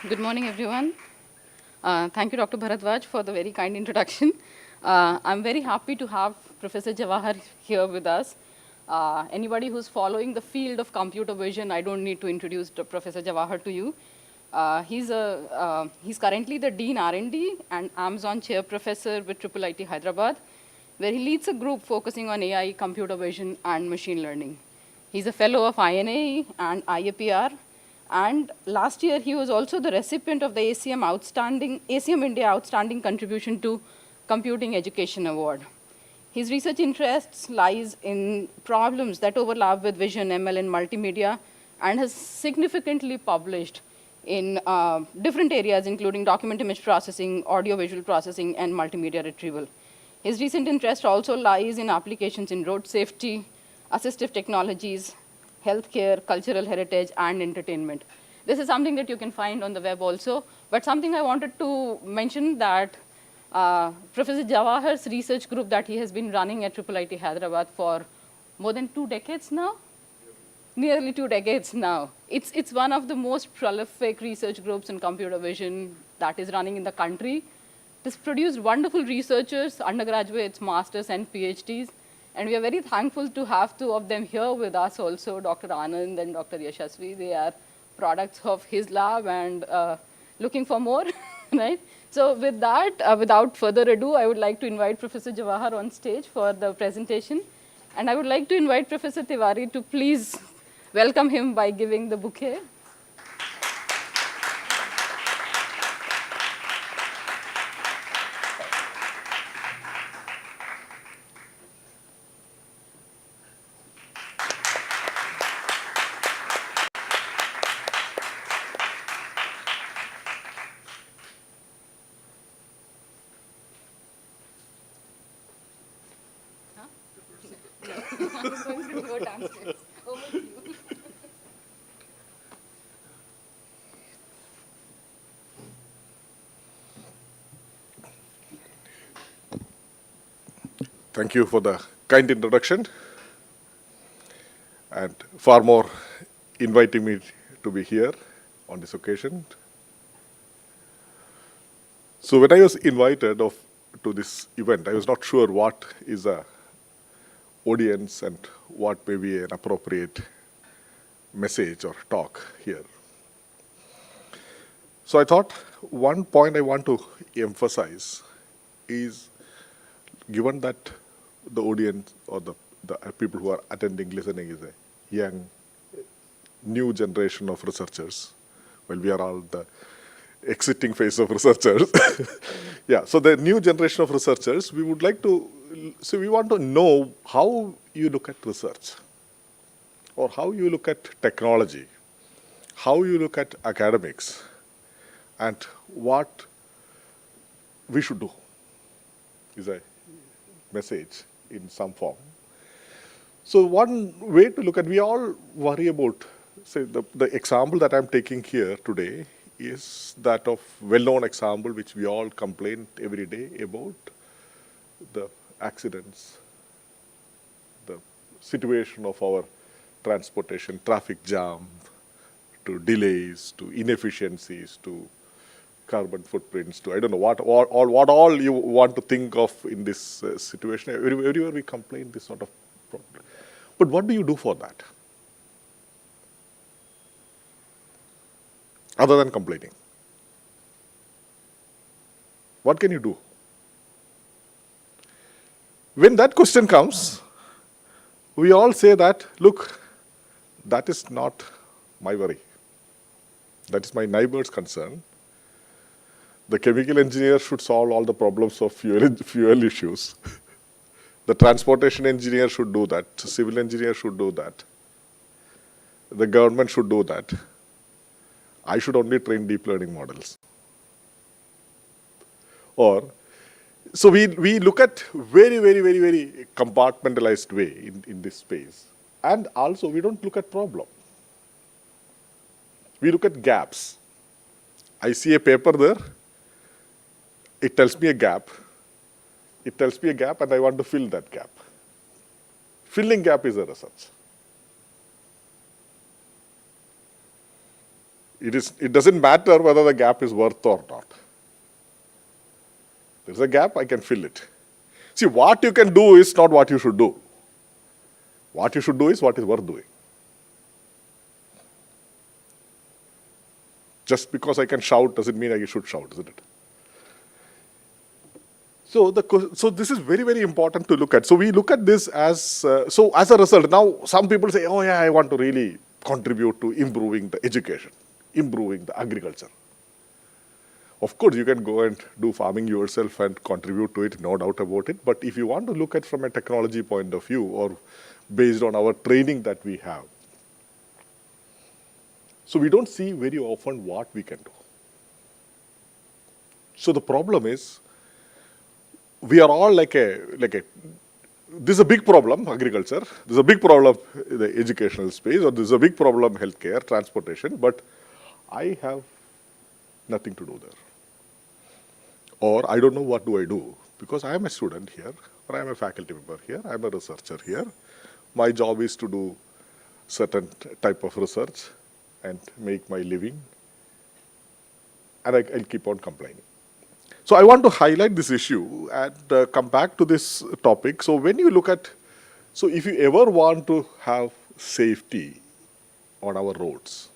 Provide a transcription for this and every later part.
Good morning, everyone. Thank you, Dr. Bharadwaj, for the very kind introduction. I'm very happy to have Professor Jawahar here with us. Anybody who's following the field of computer vision, I don't need to introduce Professor Jawahar to you. He's currently the Dean R&D and Amazon Chair Professor with IIIT Hyderabad, where he leads a group focusing on AI, computer vision, and machine learning. He's a fellow of INA and IAPR, and last year he was also the recipient of the ACM India Outstanding Contribution to Computing Education Award. His research interests lies in problems that overlap with vision, ML, and multimedia, and has significantly published in different areas, including document image processing, audio-visual processing, and multimedia retrieval. His recent interest also lies in applications in road safety, assistive technologies, healthcare, cultural heritage, and entertainment. This is something that you can find on the web also, but something I wanted to mention that Professor Jawahar's research group that he has been running at IIIT Hyderabad for more than 2 decades now, nearly 2 decades now. It's one of the most prolific research groups in computer vision that is running in the country. This produced wonderful researchers, undergraduates, masters, and PhDs. And we are very thankful to have 2 of them here with us also, Dr. Anand and Dr. Yashasvi. They are products of his lab and looking for more, right? So with that, without further ado, I would like to invite Professor Jawahar on stage for the presentation. And I would like to invite Professor Tiwari to please welcome him by giving the bouquet. I'm going to go downstairs. Over to you. Thank you for the kind introduction and far more inviting me to be here on this occasion. So when I was invited to this event, I was not sure what is a audience and what may be an appropriate message or talk here. So I thought one point I want to emphasize is, given that the audience or the people who are attending, listening is a young, new generation of researchers, well, we are all the exiting phase of researchers. Yeah, so the new generation of researchers, we would like to, so we want to know how you look at research, or how you look at technology, how you look at academics, and what we should do is a message in some form. So one way to look at, we all worry about, say, the example that I'm taking here today is that of well-known example which we all complain every day about, the accidents, the situation of our transportation, traffic jam, to delays, to inefficiencies, to carbon footprints, to I don't know what all you want to think of in this situation. Everywhere we complain this sort of problem. But what do you do for that? Other than complaining. What can you do? When that question comes, we all say that, look, that is not my worry. That is my neighbor's concern. The chemical engineer should solve all the problems of fuel issues. The transportation engineer should do that. The civil engineer should do that. The government should do that. I should only train deep learning models. Or, so we look at very compartmentalized way in this space. And also we don't look at problem. We look at gaps. I see a paper there. It tells me a gap. It tells me a gap and I want to fill that gap. Filling gap is a research. It doesn't matter whether the gap is worth or not. There's a gap, I can fill it. See, what you can do is not what you should do. What you should do is what is worth doing. Just because I can shout doesn't mean I should shout, isn't it? So this is very, very important to look at. So we look at this as, so as a result, now some people say, oh yeah, I want to really contribute to improving the education, improving the agriculture. Of course, you can go and do farming yourself and contribute to it, no doubt about it. But if you want to look at from a technology point of view or based on our training that we have, so we don't see very often what we can do. So the problem is, we are all this is a big problem, agriculture. There's a big problem in the educational space, or there's a big problem, healthcare, transportation, but I have nothing to do there. Or I don't know what do I do, because I am a student here, or I am a faculty member here, I am a researcher here. My job is to do certain type of research and make my living, and I'll keep on complaining. So I want to highlight this issue and come back to this topic. So when you look at, so if you ever want to have safety on our roads,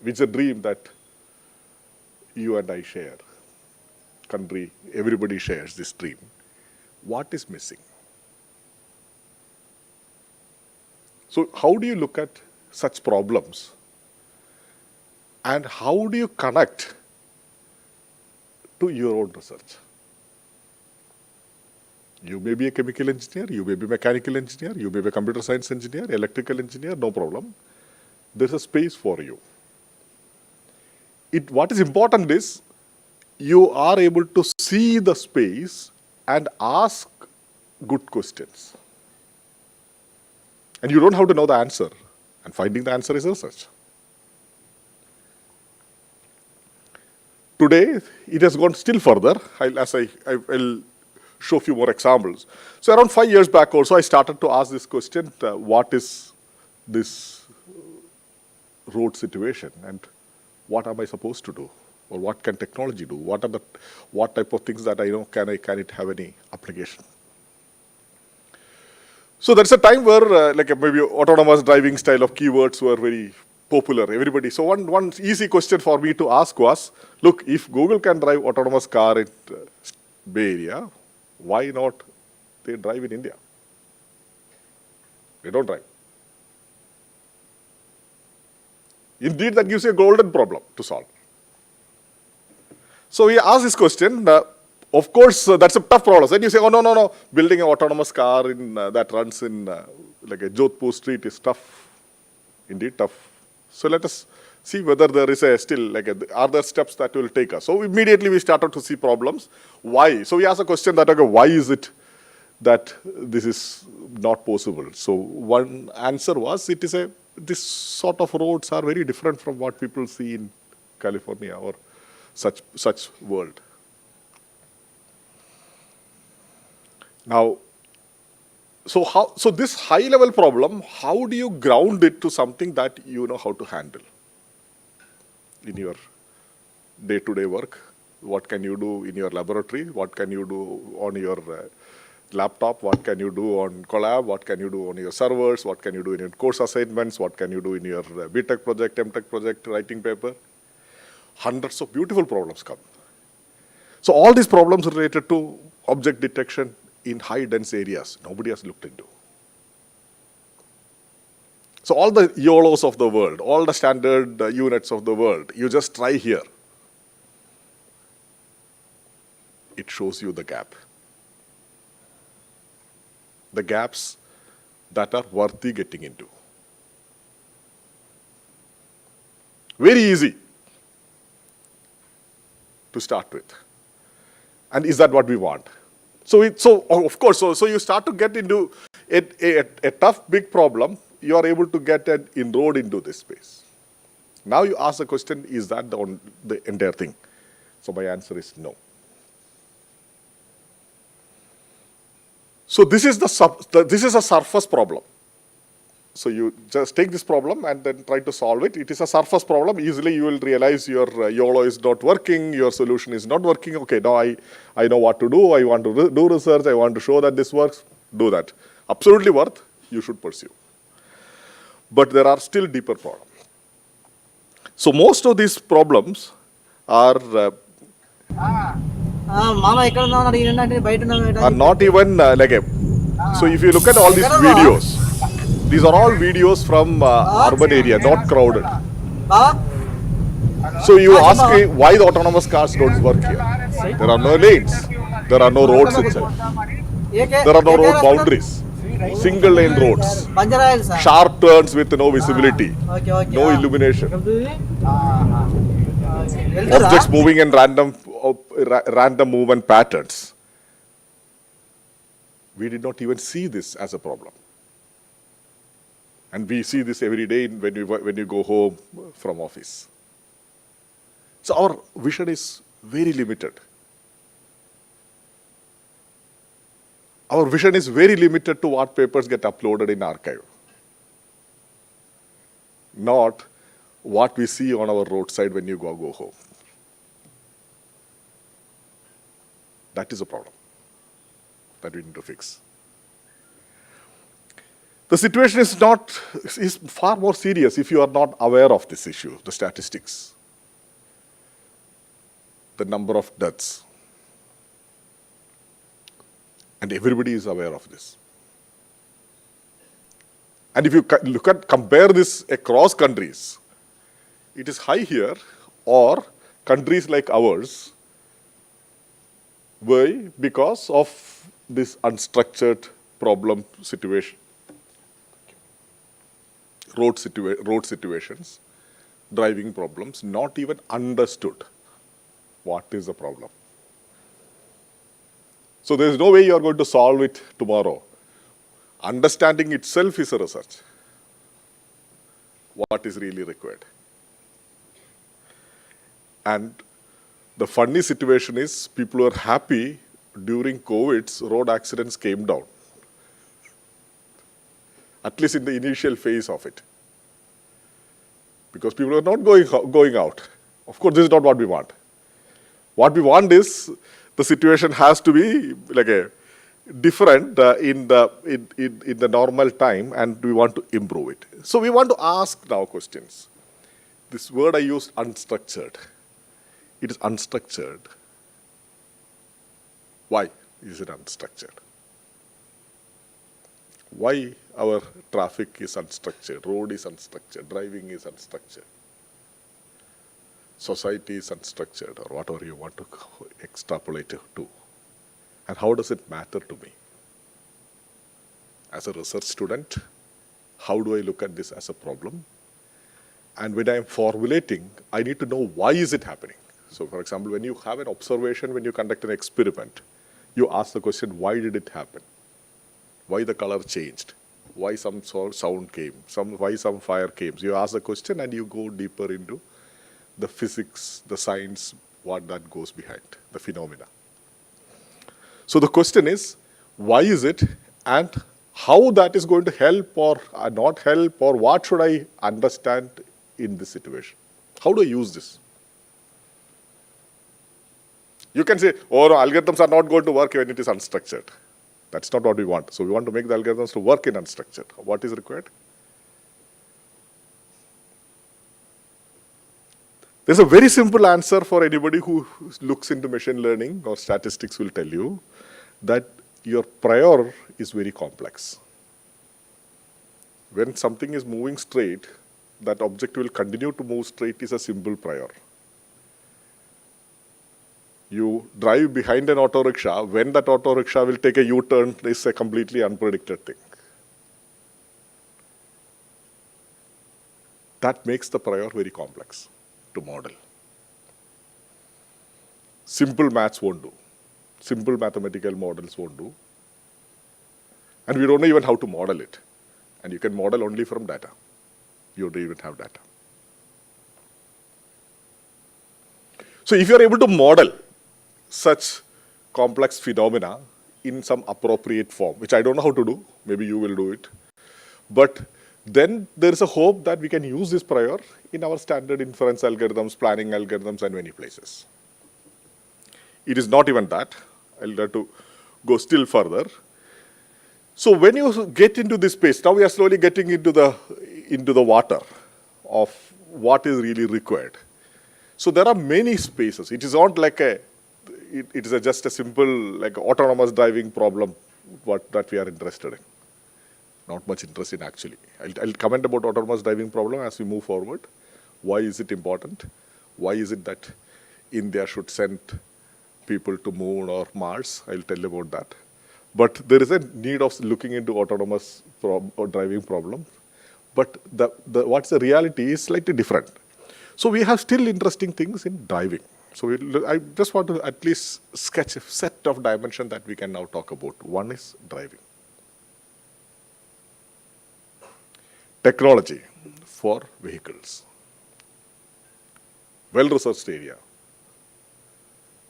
which is a dream that you and I share, country, everybody shares this dream, what is missing? So how do you look at such problems, and how do you connect to your own research? You may be a chemical engineer, you may be a mechanical engineer, you may be a computer science engineer, electrical engineer, no problem. There's a space for you. What is important is you are able to see the space and ask good questions. And you don't have to know the answer. And finding the answer is research. Today, it has gone still further. I'll show a few more examples. So around 5 years back also, I started to ask this question, what is this road situation and what am I supposed to do? Or what can technology do? What type of things that I know, can it have any application? So there's a time where maybe autonomous driving style of keywords were very popular, everybody. So one easy question for me to ask was, look, if Google can drive autonomous car in Bay Area, why not they drive in India? They don't drive. Indeed, that gives you a golden problem to solve. So we ask this question. Of course, that's a tough problem. Then you say, oh, no, building an autonomous car that runs in like a Jodhpur street is tough, indeed tough. So let us see whether there is are there steps that will take us. So immediately we started to see problems. Why? So we asked a question that, okay, why is it that this is not possible? So one answer was, this sort of roads are very different from what people see in California or such world. Now, so this high-level problem, how do you ground it to something that you know how to handle in your day-to-day work? What can you do in your laboratory? What can you do on your laptop? What can you do on Collab? What can you do on your servers? What can you do in your course assignments? What can you do in your BTech project, MTech project, writing paper? Hundreds of beautiful problems come. So all these problems related to object detection in high dense areas, nobody has looked into. So all the YOLOs of the world, all the standard units of the world, you just try here. It shows you the gap. The gaps that are worthy getting into. Very easy to start with. And is that what we want? So of course, so you start to get into a tough, big problem. You are able to get an inroad into this space. Now you ask the question, is that the entire thing? So my answer is no. So this is a surface problem. So you just take this problem and then try to solve it. It is a surface problem. Easily you will realize your YOLO is not working, your solution is not working. Okay, now I know what to do. I want to do research. I want to show that this works. Do that. Absolutely worth, you should pursue. But there are still deeper problems. So most of these problems are not even like a. So if you look at all these videos, these are all videos from urban area, not crowded. So you ask why the autonomous cars don't work here. There are no lanes. There are no roads itself. There are no road boundaries. Single lane roads. Sharp turns with no visibility. No illumination. Objects moving in random movement patterns. We did not even see this as a problem. And we see this every day when you go home from office. So our vision is very limited. Our vision is very limited to what papers get uploaded in archive, not what we see on our roadside when you go home. That is a problem that we need to fix. The situation is far more serious if you are not aware of this issue, the statistics, the number of deaths. And everybody is aware of this. And if you compare this across countries, it is high here, or countries like ours, why? Because of this unstructured problem situation, road situations, driving problems, not even understood what is the problem. So there is no way you are going to solve it tomorrow. Understanding itself is a research. What is really required? And the funny situation is people were happy during COVID, road accidents came down. At least in the initial phase of it. Because people are not going out. Of course, this is not what we want. What we want is the situation has to be like a different in the normal time, and we want to improve it. So we want to ask now questions. This word I used, unstructured. It is unstructured. Why is it unstructured? Why our traffic is unstructured, road is unstructured, driving is unstructured, society is unstructured, or whatever you want to extrapolate it to. And how does it matter to me? As a research student, how do I look at this as a problem? And when I am formulating, I need to know why is it happening. So for example, when you have an observation, when you conduct an experiment, you ask the question, why did it happen? Why the color changed? Why some sound came? Why some fire came? So you ask the question and you go deeper into the physics, the science, what that goes behind, the phenomena. So the question is, why is it, and how that is going to help or not help, or what should I understand in this situation? How do I use this? You can say, oh no, algorithms are not going to work when it is unstructured. That's not what we want. So we want to make the algorithms to work in unstructured. What is required? There's a very simple answer for anybody who looks into machine learning or statistics will tell you that your prior is very complex. When something is moving straight, that object will continue to move straight is a simple prior. You drive behind an auto rickshaw, when that auto rickshaw will take a U-turn is a completely unpredicted thing. That makes the prior very complex to model. Simple maths won't do. Simple mathematical models won't do. And we don't know even how to model it. And you can model only from data. You don't even have data. So if you're able to model such complex phenomena in some appropriate form, which I don't know how to do, maybe you will do it, but then there is a hope that we can use this prior in our standard inference algorithms, planning algorithms, and many places. It is not even that. I'll have to go still further. So when you get into this space, now we are slowly getting into the water of what is really required. So there are many spaces. It is not like it is just a simple like autonomous driving problem that we are interested in. Not much interest in actually. I'll comment about autonomous driving problem as we move forward. Why is it important? Why is it that India should send people to Moon or Mars? I'll tell you about that. But there is a need of looking into autonomous driving problems. But what's the reality is slightly different. So we have still interesting things in driving. So I just want to at least sketch a set of dimensions that we can now talk about. One is driving. Technology for vehicles. Well-researched area.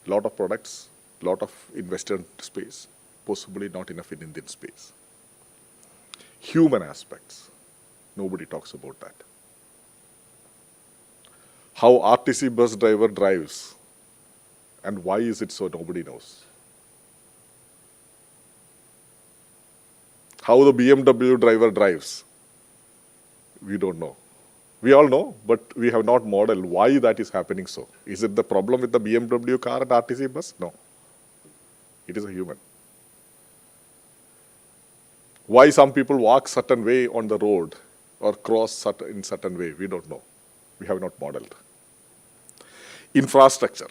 Lot of products, lot of invested space, possibly not enough in Indian space. Human aspects. Nobody talks about that. How RTC bus driver drives and why is it so, nobody knows. How the BMW driver drives, we don't know. We all know, but we have not modeled why that is happening so. Is it the problem with the BMW car and RTC bus? No. It is a human. Why some people walk certain way on the road or cross in certain way, we don't know. We have not modeled. Infrastructure,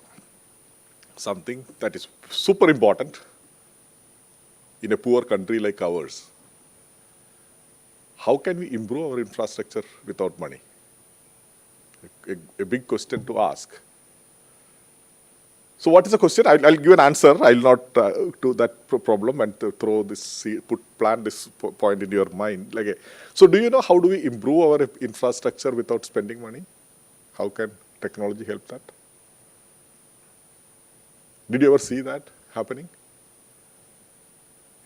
something that is super important in a poor country like ours. How can we improve our infrastructure without money? A big question to ask. So what is the question? I'll give an answer. I'll not do that problem and throw this, plant this point in your mind. So do you know how do we improve our infrastructure without spending money? How can technology help that? Did you ever see that happening?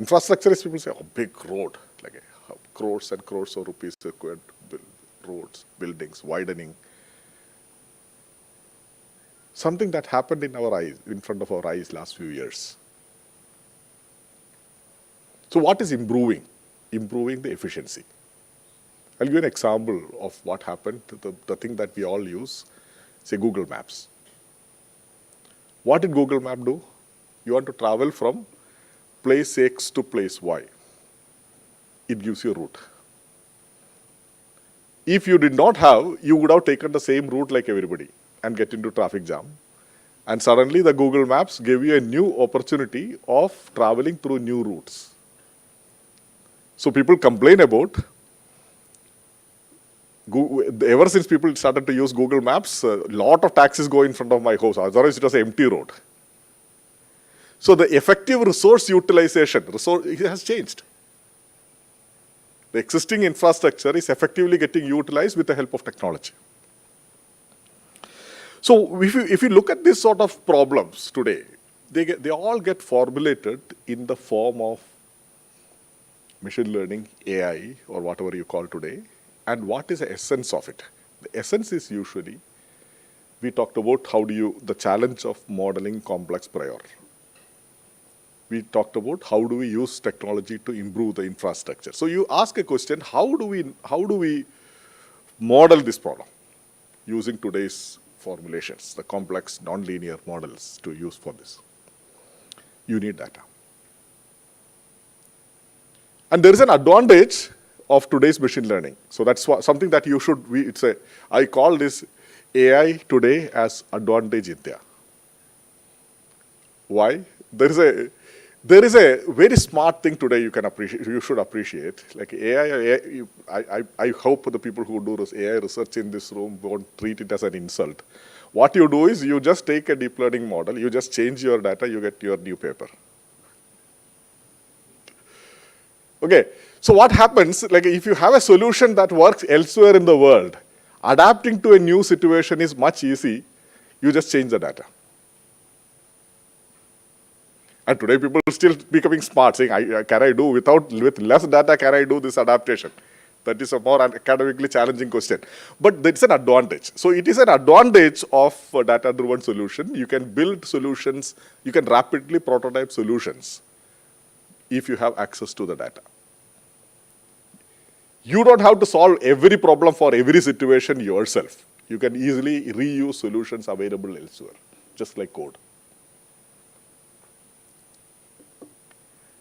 Infrastructure is people say, oh, big road, crores and crores of rupees required to build roads, buildings, widening. Something that happened in our eyes, in front of our eyes last few years. So what is improving? Improving the efficiency. I'll give you an example of what happened, the thing that we all use, say Google Maps. What did Google Map do? You want to travel from place X to place Y. It gives you a route. If you did not have, you would have taken the same route like everybody and get into traffic jam. And suddenly the Google Maps gave you a new opportunity of traveling through new routes. So people complain about, ever since people started to use Google Maps, a lot of taxis go in front of my house, otherwise it was an empty road. So the effective resource utilization, it has changed. The existing infrastructure is effectively getting utilized with the help of technology. So if you look at this sort of problems today, they all get formulated in the form of machine learning, AI, or whatever you call today. And what is the essence of it? The essence is usually, we talked about the challenge of modeling complex prior. We talked about how do we use technology to improve the infrastructure. So you ask a question, how do we model this problem using today's formulations, the complex nonlinear models to use for this? You need data. And there is an advantage of today's machine learning. So that's something that you should, I call this AI today as advantage India. Why? There is a very smart thing today you should appreciate. Like AI, I hope the people who do this AI research in this room won't treat it as an insult. What you do is you just take a deep learning model, you just change your data, you get your new paper. Okay, so what happens, like if you have a solution that works elsewhere in the world, adapting to a new situation is much easy. You just change the data. And today people are still becoming smart, saying, with less data, can I do this adaptation? That is a more academically challenging question. But it's an advantage. So it is an advantage of a data-driven solution. You can build solutions, you can rapidly prototype solutions if you have access to the data. You don't have to solve every problem for every situation yourself. You can easily reuse solutions available elsewhere, just like code.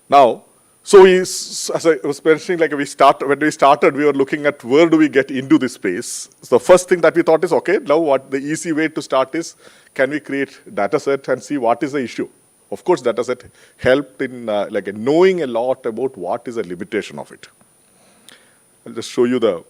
Now, so as I was mentioning, like when we started, we were looking at where do we get into this space. So the first thing that we thought is, okay, now what the easy way to start is, can we create data set and see what is the issue? Of course, data set helped in knowing a lot about what is the limitation of it. I'll just show you the.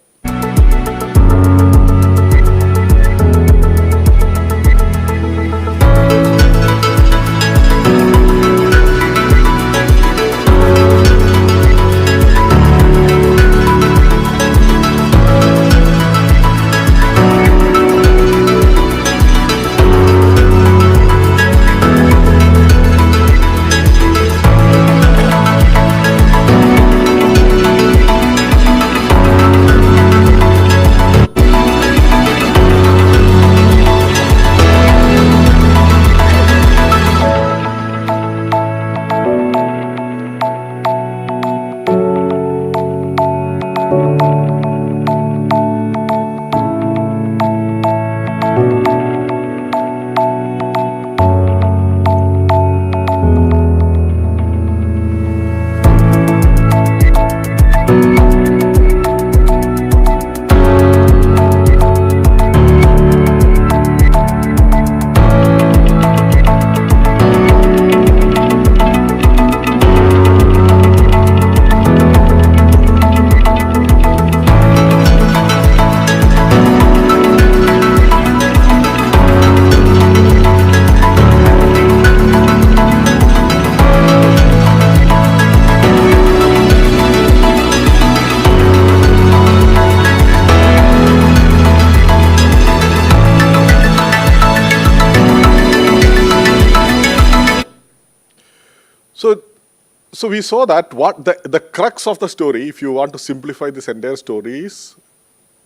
So we saw that what the crux of the story, if you want to simplify this entire story, is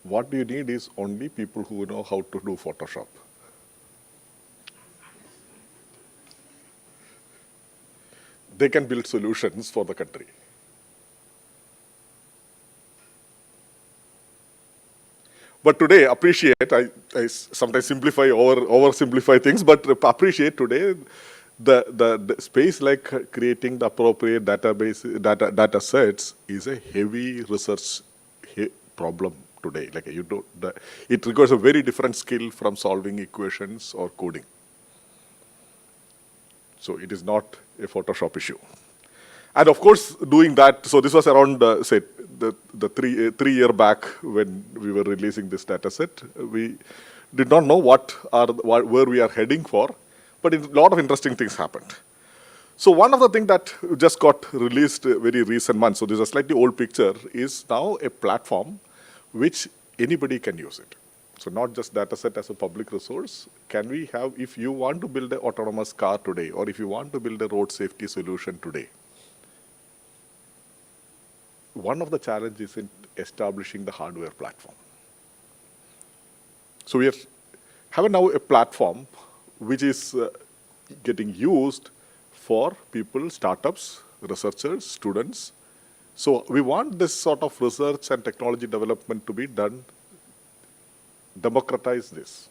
what you need is only people who know how to do Photoshop. They can build solutions for the country. But today, appreciate, I sometimes simplify, oversimplify things, but appreciate today the space like creating the appropriate data sets is a heavy research problem today. Like it requires a very different skill from solving equations or coding. So it is not a Photoshop issue. And of course, doing that, so this was around, say, the 3 year back when we were releasing this data set. We did not know where we are heading for, but a lot of interesting things happened. So one of the things that just got released very recent months, so this is a slightly old picture, is now a platform which anybody can use it. So not just dataset as a public resource. Can we have, if you want to build an autonomous car today, or if you want to build a road safety solution today, one of the challenges in establishing the hardware platform. So we have now a platform which is getting used for people, startups, researchers, students. So we want this sort of research and technology development to be done, democratize this,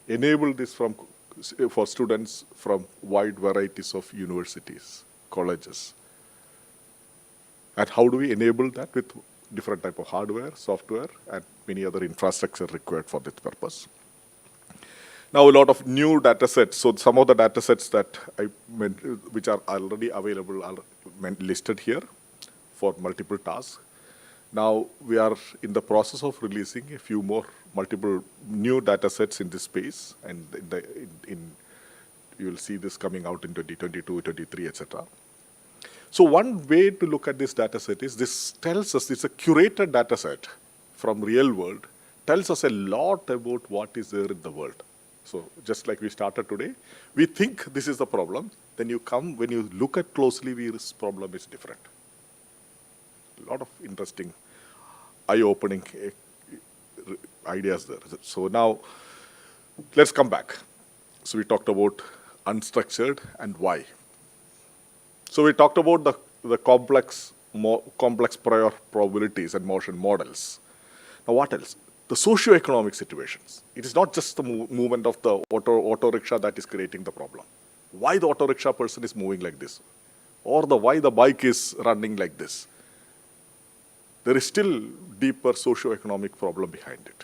enable this for students from wide varieties of universities, colleges. And how do we enable that with different type of hardware, software, and many other infrastructure required for this purpose? Now, a lot of new data sets. So some of the data sets that I meant, which are already available, are listed here for multiple tasks. Now, we are in the process of releasing a few more multiple new data sets in this space, and you will see this coming out in 2022, 23, etc. So one way to look at this data set is this tells us, it's a curated data set from real world, tells us a lot about what is there in the world. So just like we started today, we think this is the problem, then when you look at closely, this problem is different. A lot of interesting eye-opening ideas there. So now, let's come back. So we talked about unstructured and why. So we talked about the complex prior probabilities and motion models. Now what else? The socio-economic situations. It is not just the movement of the auto rickshaw that is creating the problem. Why the auto rickshaw person is moving like this? Or why the bike is running like this? There is still deeper socio-economic problem behind it.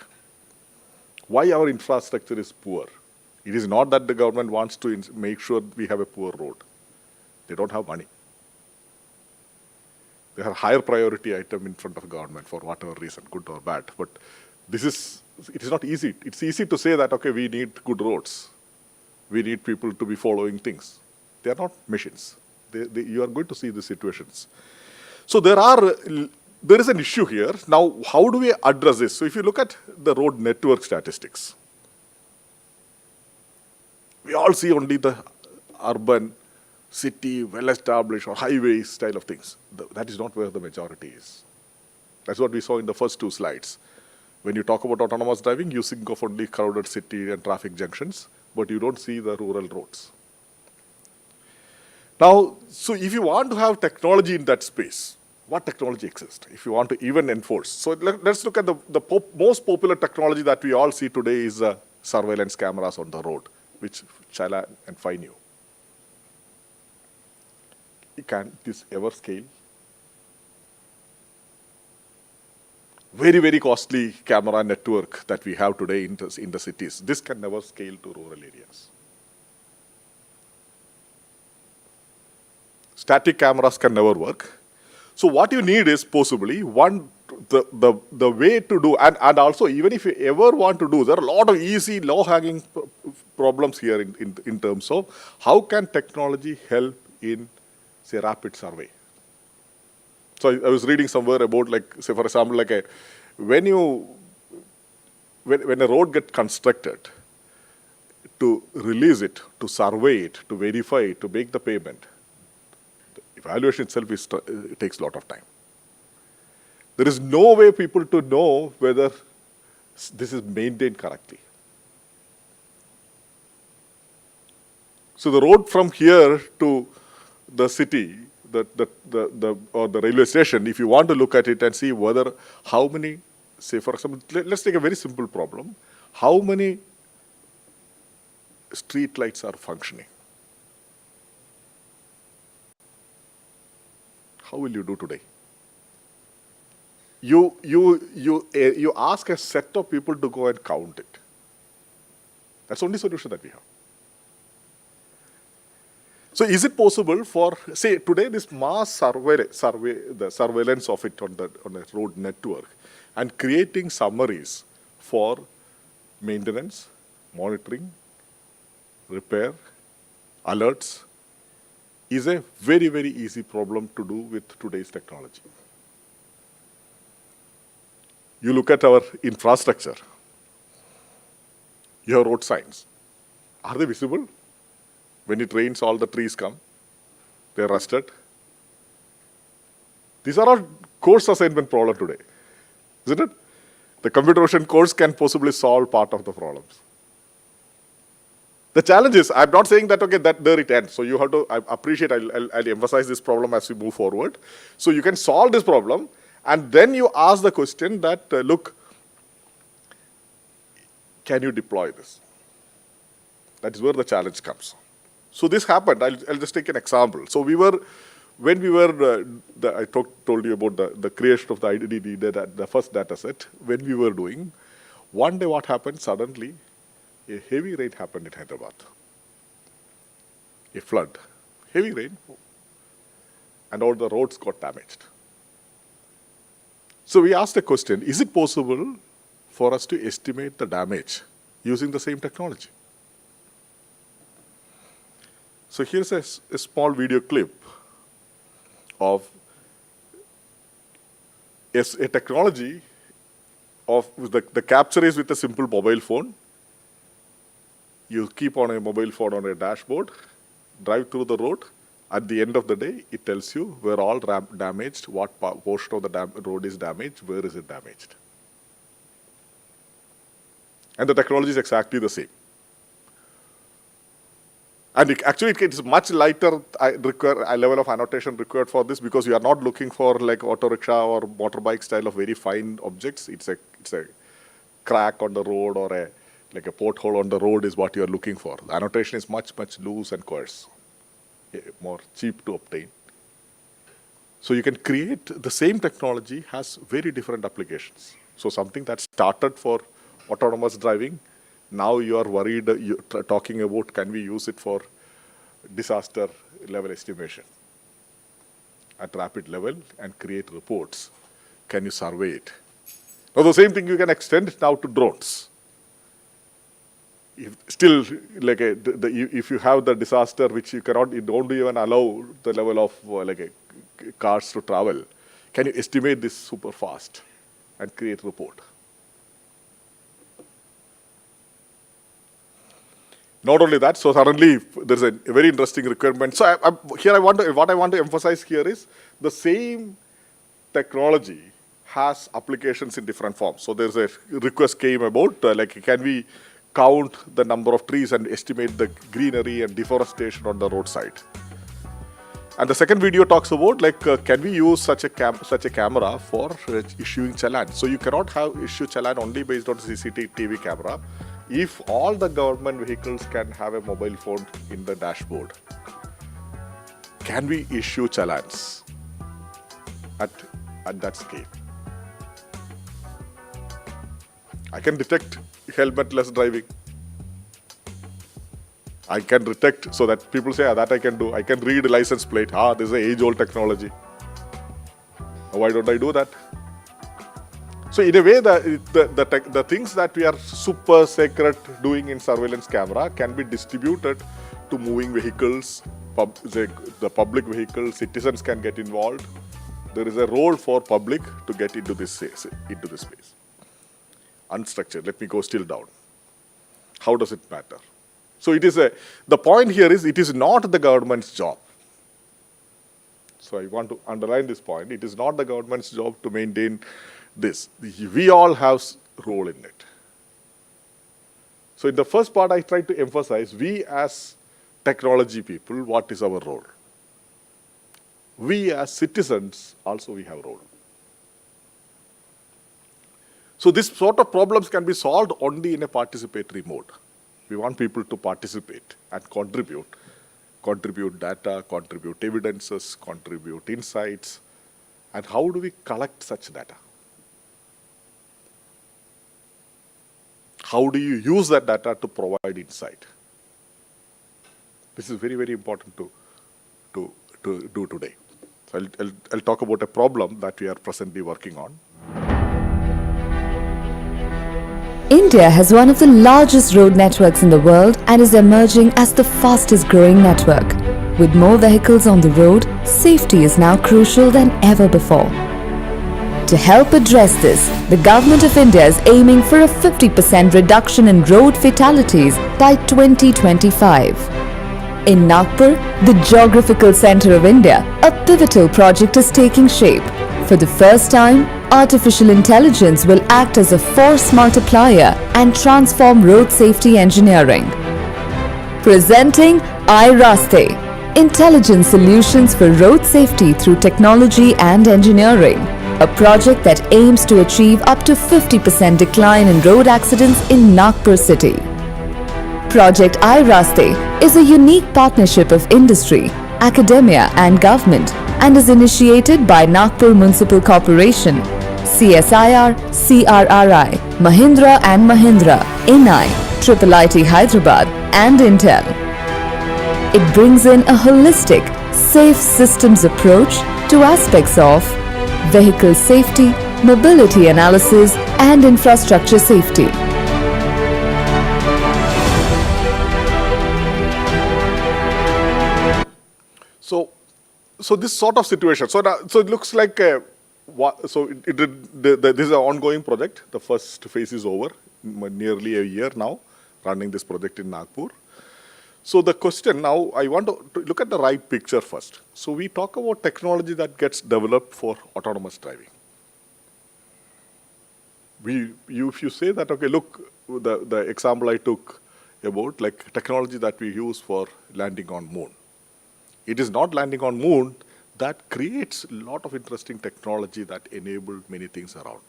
Why our infrastructure is poor? It is not that the government wants to make sure we have a poor road. They don't have money. They have a higher priority item in front of government for whatever reason, good or bad. But it is not easy. It's easy to say that, okay, we need good roads. We need people to be following things. They are not machines. You are going to see the situations. So there is an issue here. Now, how do we address this? So if you look at the road network statistics, we all see only the urban, city, well-established, or highway style of things. That is not where the majority is. That's what we saw in the first two slides. When you talk about autonomous driving, you think of only crowded city and traffic junctions, but you don't see the rural roads. Now, so if you want to have technology in that space, what technology exists? If you want to even enforce. So let's look at the most popular technology that we all see today is surveillance cameras on the road, which challan and fine you. Can this ever scale? Very, very costly camera network that we have today in the cities. This can never scale to rural areas. Static cameras can never work. So what you need is possibly the way to do, and also even if you ever want to do, there are a lot of easy, low-hanging problems here in terms of how can technology help in, say, rapid survey. So I was reading somewhere about, like, say, for example, like when a road gets constructed, to release it, to survey it, to verify it, to make the payment, the evaluation itself it takes a lot of time. There is no way people to know whether this is maintained correctly. So the road from here to the city, or the railway station, if you want to look at it and see whether how many, say for example, let's take a very simple problem. How many street lights are functioning? How will you do today? You ask a set of people to go and count it. That's the only solution that we have. So is it possible for, say, today this mass the surveillance of it on a road network and creating summaries for maintenance, monitoring, repair, alerts is a very, very easy problem to do with today's technology. You look at our infrastructure. You have road signs. Are they visible? When it rains, all the trees come. They're rusted. These are all course assignment problem today, isn't it? The computer vision course can possibly solve part of the problems. The challenge is, I'm not saying that, okay, that there it ends. So you have to, I appreciate, I'll emphasize this problem as we move forward. So you can solve this problem, and then you ask the question that, look, can you deploy this? That is where the challenge comes. So this happened. I'll just take an example. So when we were, I told you about the creation of the IDD, the first data set, when we were doing, one day what happened, suddenly, a heavy rain happened in Hyderabad. A flood, heavy rain, and all the roads got damaged. So we asked a question, is it possible for us to estimate the damage using the same technology? So here's a small video clip of a technology of the capture is with a simple mobile phone. You keep on a mobile phone on a dashboard, drive through the road, At the end of the day, it tells you where all damaged, what portion of the road is damaged, where is it damaged. And the technology is exactly the same. And actually, it is much lighter level of annotation required for this, because you are not looking for like auto rickshaw or motorbike style of very fine objects. It's a crack on the road or like a pothole on the road is what you are looking for. The annotation is much loose and coarse, more cheap to obtain. So you can create the same technology has very different applications. So something that started for autonomous driving, now you are worried, you're talking about can we use it for disaster level estimation at rapid level and create reports. Can you survey it? Now the same thing you can extend now to drones. If still, like if you have the disaster which you don't even allow the level of cars to travel, can you estimate this super fast and create report? Not only that, so suddenly there's a very interesting requirement. So what I want to emphasize here is the same technology has applications in different forms. So there's a request came about can we count the number of trees and estimate the greenery and deforestation on the roadside. And the second video talks about can we use such a camera for issuing challan. So you cannot issue challan only based on CCTV camera. If all the government vehicles can have a mobile phone in the dashboard, can we issue challans at that scale? I can detect helmetless driving. I can detect so that people say, that I can do. I can read a license plate. This is an age-old technology. Why don't I do that? So in a way, the things that we are super secret doing in surveillance camera can be distributed to moving vehicles, the public vehicles, citizens can get involved. There is a role for public to get into this space. Unstructured, let me go still down. How does it matter? So the point here is it is not the government's job. So I want to underline this point. It is not the government's job to maintain this. We all have role in it. So in the first part, I tried to emphasize, we as technology people, what is our role? We as citizens, also we have a role. So this sort of problems can be solved only in a participatory mode. We want people to participate and contribute data, contribute evidences, contribute insights. And how do we collect such data? How do you use that data to provide insight? This is very, very important to do today. So I'll talk about a problem that we are presently working on. India has one of the largest road networks in the world and is emerging as the fastest growing network. With more vehicles on the road, safety is now crucial than ever before. To help address this, the Government of India is aiming for a 50% reduction in road fatalities by 2025. In Nagpur, the geographical center of India, a pivotal project is taking shape. For the first time, artificial intelligence will act as a force multiplier and transform road safety engineering. Presenting iRaste, intelligent solutions for road safety through technology and engineering, a project that aims to achieve up to 50% decline in road accidents in Nagpur city. Project iRaste is a unique partnership of industry, academia and government and is initiated by Nagpur Municipal Corporation, CSIR, CRRI, Mahindra and Mahindra, INI, IIIT Hyderabad and Intel. It brings in a holistic, safe systems approach to aspects of vehicle safety, mobility analysis and infrastructure safety. So this sort of situation, so it looks like this is an ongoing project. The first phase is over, nearly a year now, running this project in Nagpur. So the question now, I want to look at the right picture first. So we talk about technology that gets developed for autonomous driving. If you say that, okay, look, the example I took about like technology that we use for landing on moon. It is not landing on moon that creates a lot of interesting technology that enabled many things around.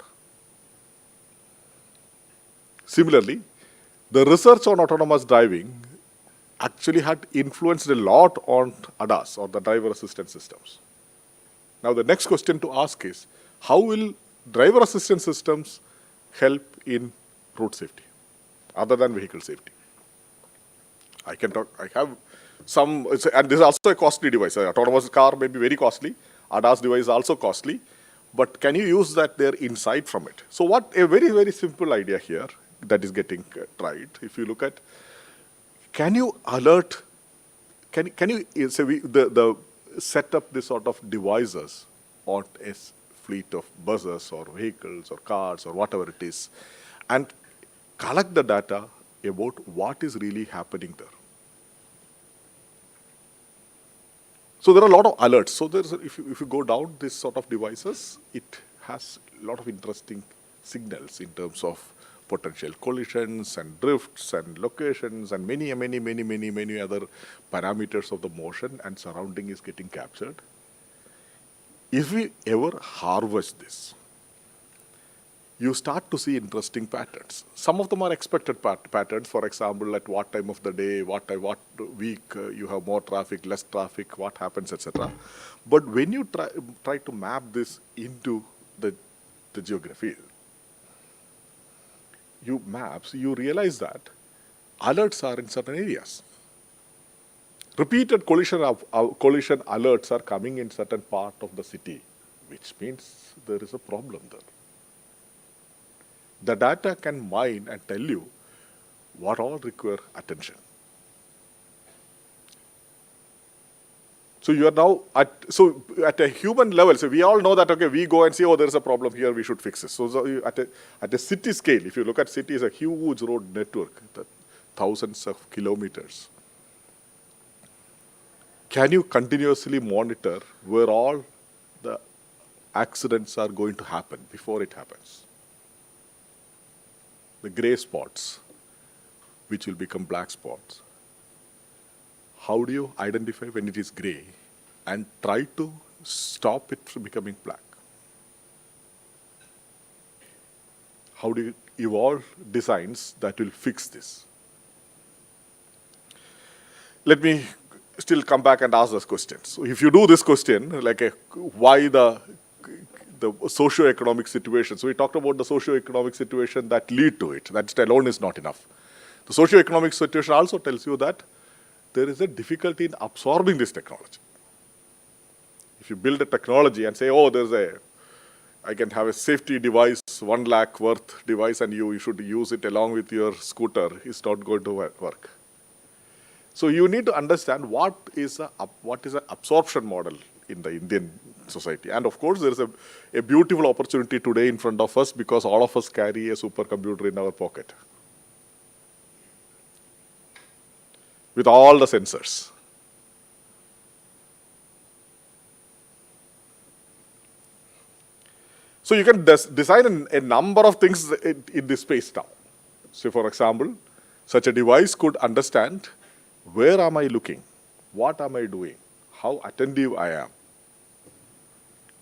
Similarly, the research on autonomous driving actually had influenced a lot on ADAS, or the driver assistance systems. Now the next question to ask is, how will driver assistance systems help in road safety, other than vehicle safety? I have some, and this is also a costly device. An autonomous car may be very costly. ADAS device is also costly. But can you use their insight from it? So what a very, very simple idea here that is getting tried. If you look at, can you alert, can you say set up this sort of devices on a fleet of buses or vehicles or cars or whatever it is, and collect the data about what is really happening there. So there are a lot of alerts. So if you go down this sort of devices, it has a lot of interesting signals in terms of potential collisions and drifts and locations and many other parameters of the motion and surrounding is getting captured. If we ever harvest this, you start to see interesting patterns. Some of them are expected patterns, for example, at what time of the day, what week you have more traffic, less traffic, what happens, etc. But when you try to map this into the geography, you realize that alerts are in certain areas. Repeated collision alerts are coming in certain part of the city, which means there is a problem there. The data can mine and tell you what all require attention. So you are now at a human level. So we all know that, okay, we go and see, oh, there is a problem here, we should fix this. So at a city scale, if you look at city, is a huge road network, thousands of kilometers. Can you continuously monitor where all the accidents are going to happen before it happens? The gray spots, which will become black spots. How do you identify when it is gray and try to stop it from becoming black? How do you evolve designs that will fix this? Let me still come back and ask this question. So if you do this question, like why the socio-economic situation. So we talked about the socio-economic situation that lead to it. That alone is not enough. The socio-economic situation also tells you that there is a difficulty in absorbing this technology. If you build a technology and say, oh, I can have a safety device, 1 lakh worth device, and you should use it along with your scooter, it's not going to work. So you need to understand what is an absorption model in the Indian society. And of course, there is a beautiful opportunity today in front of us because all of us carry a supercomputer in our pocket with all the sensors. So you can design a number of things in this space now. So for example, such a device could understand where am I looking, what am I doing, how attentive I am.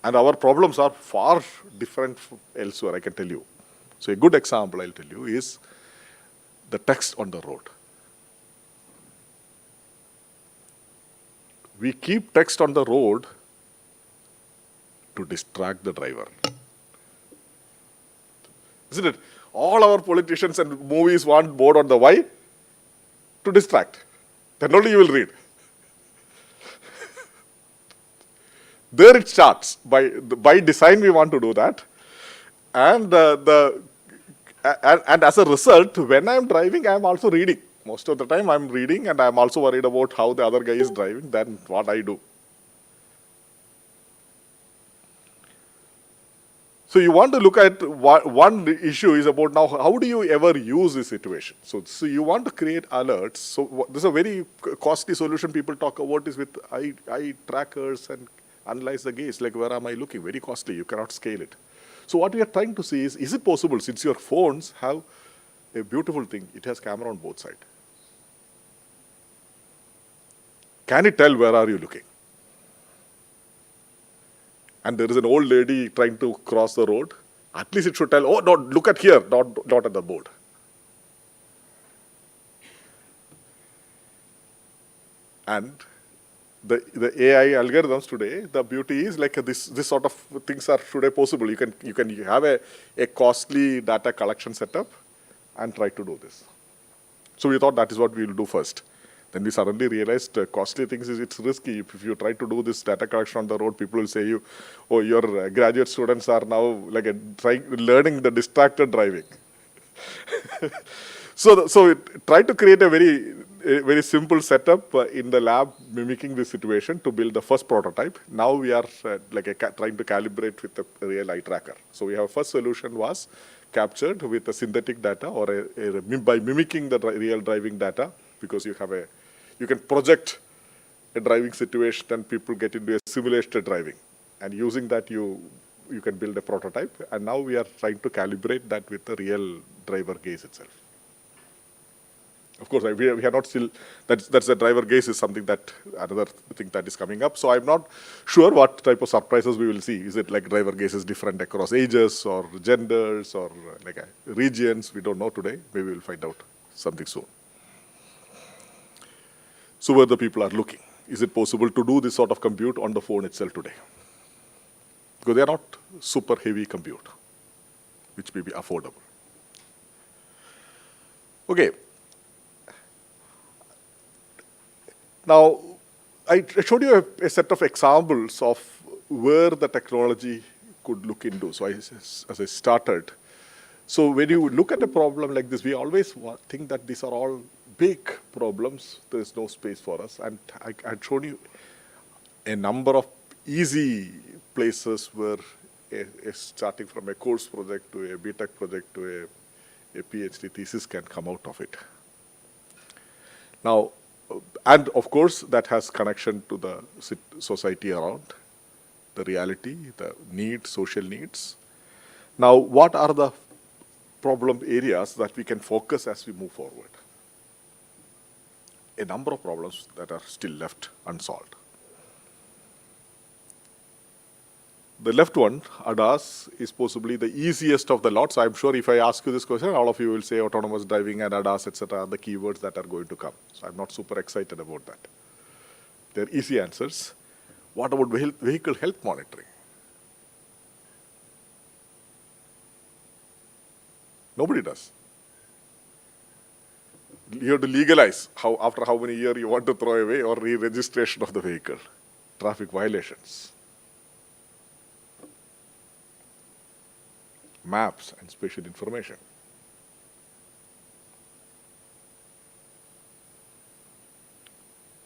And our problems are far different elsewhere, I can tell you. So a good example I'll tell you is the text on the road. We keep text on the road to distract the driver. Isn't it? All our politicians and movies want board on the why? To distract. Then only you will read. There it starts. By design, we want to do that. And and as a result, when I'm driving, I'm also reading. Most of the time, I'm reading, and I'm also worried about how the other guy is driving than what I do. So you want to look at one issue is about now how do you ever use this situation? So you want to create alerts. So this is a very costly solution people talk about is with eye trackers and analyze the gaze, like where am I looking? Very costly, you cannot scale it. So what we are trying to see is it possible, since your phones have a beautiful thing, it has camera on both sides. Can it tell where are you looking? And there is an old lady trying to cross the road, at least it should tell, oh, no, look at here, not at the board. And the AI algorithms today, the beauty is like this sort of things are today possible. You can have a costly data collection setup and try to do this. So we thought that is what we will do first. Then we suddenly realized costly things it's risky. If you try to do this data collection on the road, people will say you, oh, your graduate students are now like learning the distracted driving. So try to create a very simple setup in the lab mimicking this situation to build the first prototype. Now we are trying to calibrate with a real eye tracker. So we have first solution was captured with a synthetic data or by mimicking the real driving data, because you can project a driving situation and people get into a simulated driving. And using that, you can build a prototype. And now we are trying to calibrate that with the real driver gaze itself. Of course, we are not still, that's the driver gaze is something that, another thing that is coming up. So I'm not sure what type of surprises we will see. Is it like driver gaze is different across ages or genders or regions? We don't know today. Maybe we'll find out something soon. So where the people are looking. Is it possible to do this sort of compute on the phone itself today? Because they are not super heavy compute, which may be affordable. Okay. Now, I showed you a set of examples of where the technology could look into. So as I started, so when you look at a problem like this, we always think that these are all big problems. There is no space for us. And I had shown you a number of easy places where starting from a course project to a BTech project to a PhD thesis can come out of it. Now, and of course, that has connection to the society around, the reality, the needs, social needs. Now, what are the problem areas that we can focus as we move forward? A number of problems that are still left unsolved. The left one, ADAS, is possibly the easiest of the lot. So I'm sure if I ask you this question, all of you will say autonomous driving and ADAS, etc., are the keywords that are going to come. So I'm not super excited about that. They're easy answers. What about vehicle health monitoring? Nobody does. You have to legalize after how many years you want to throw away or re-registration of the vehicle. Traffic violations. Maps and spatial information.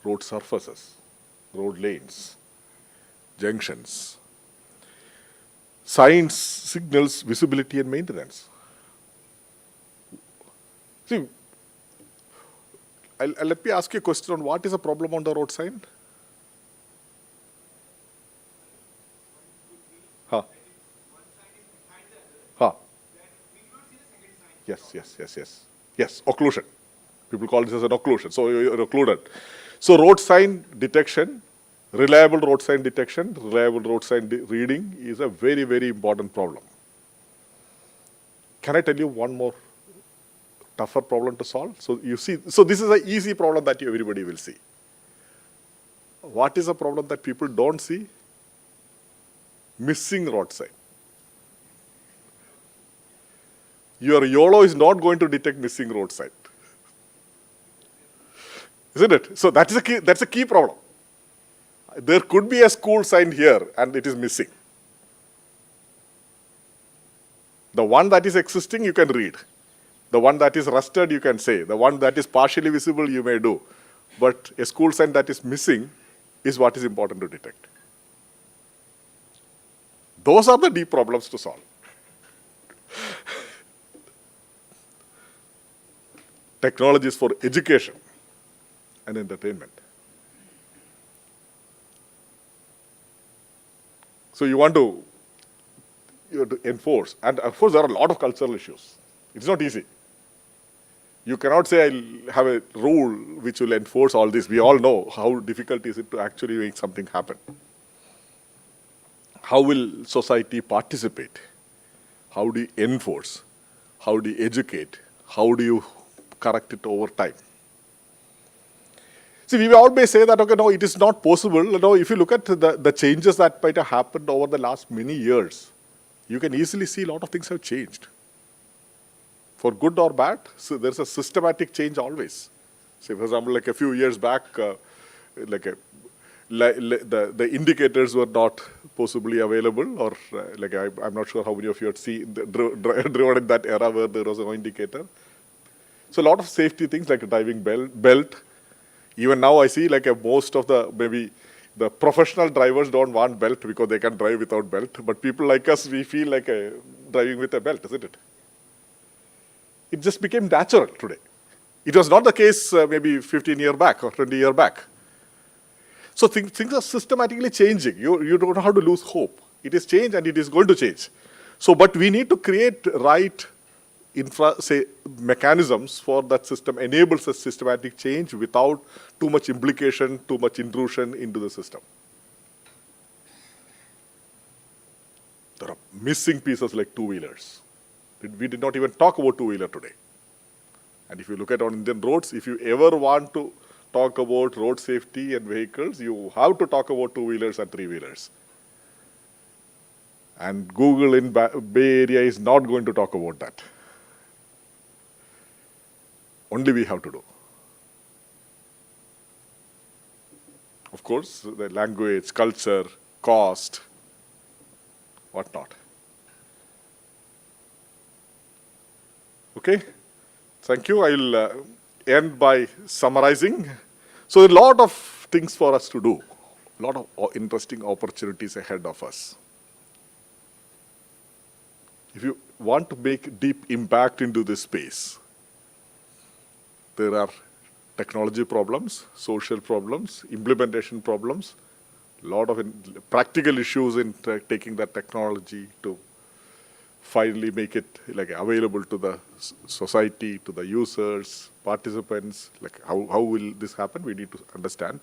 Road surfaces, road lanes, junctions, signs, signals, visibility and maintenance. See, let me ask you a question on what is a problem on the road sign? Huh? Yes, occlusion. People call this as an occlusion. So you're occluded. So road sign detection, reliable road sign detection, reliable road sign reading is a very, very important problem. Can I tell you one more tougher problem to solve? So you see, so this is an easy problem that everybody will see. What is a problem that people don't see? Missing road sign. Your YOLO is not going to detect missing road sign. Isn't it? So that's a key problem. There could be a school sign here and it is missing. The one that is existing, you can read. The one that is rusted, you can say. The one that is partially visible, you may do. But a school sign that is missing is what is important to detect. Those are the deep problems to solve. technologies for education and entertainment. So you have to enforce, and of course there are a lot of cultural issues. It's not easy. You cannot say I'll have a rule which will enforce all this. We all know how difficult is it to actually make something happen. How will society participate? How do you enforce? How do you educate? How do you correct it over time? See, we always say that, okay, no, it is not possible. You know, if you look at the changes that might have happened over the last many years, you can easily see a lot of things have changed. For good or bad, so there's a systematic change always. Say, for example, like a few years back, the indicators were not possibly available, or I'm not sure how many of you had seen driven in that era where there was no indicator. So a lot of safety things like a driving belt. Even now I see most of maybe the professional drivers don't want belt because they can drive without belt. But people like us, we feel like driving with a belt, isn't it? It just became natural today. It was not the case maybe 15 years back or 20 years back. So things are systematically changing. You don't have to lose hope. It is changed and it is going to change. So, but we need to create right mechanisms for that system, enables a systematic change without too much implication, too much intrusion into the system. There are missing pieces like two-wheelers. We did not even talk about two-wheeler today. And if you look at on Indian roads, if you ever want to talk about road safety and vehicles, you have to talk about two-wheelers and three-wheelers. And Google in Bay Area is not going to talk about that. Only we have to do. Of course, the language, culture, cost, whatnot. Okay, thank you. I'll end by summarizing. So a lot of things for us to do, a lot of interesting opportunities ahead of us. If you want to make deep impact into this space, there are technology problems, social problems, implementation problems, a lot of practical issues in taking that technology to finally make it available to the society, to the users, participants. How will this happen? We need to understand.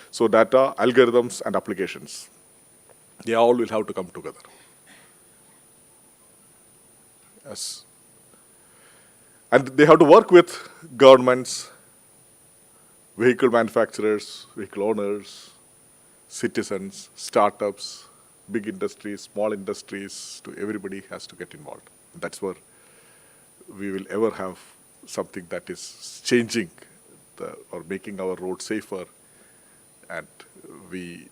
So data, algorithms, and applications, they all will have to come together. Yes. And they have to work with governments, vehicle manufacturers, vehicle owners, citizens, startups, big industries, small industries, to everybody has to get involved. That's where we will ever have something that is changing or making our roads safer, and we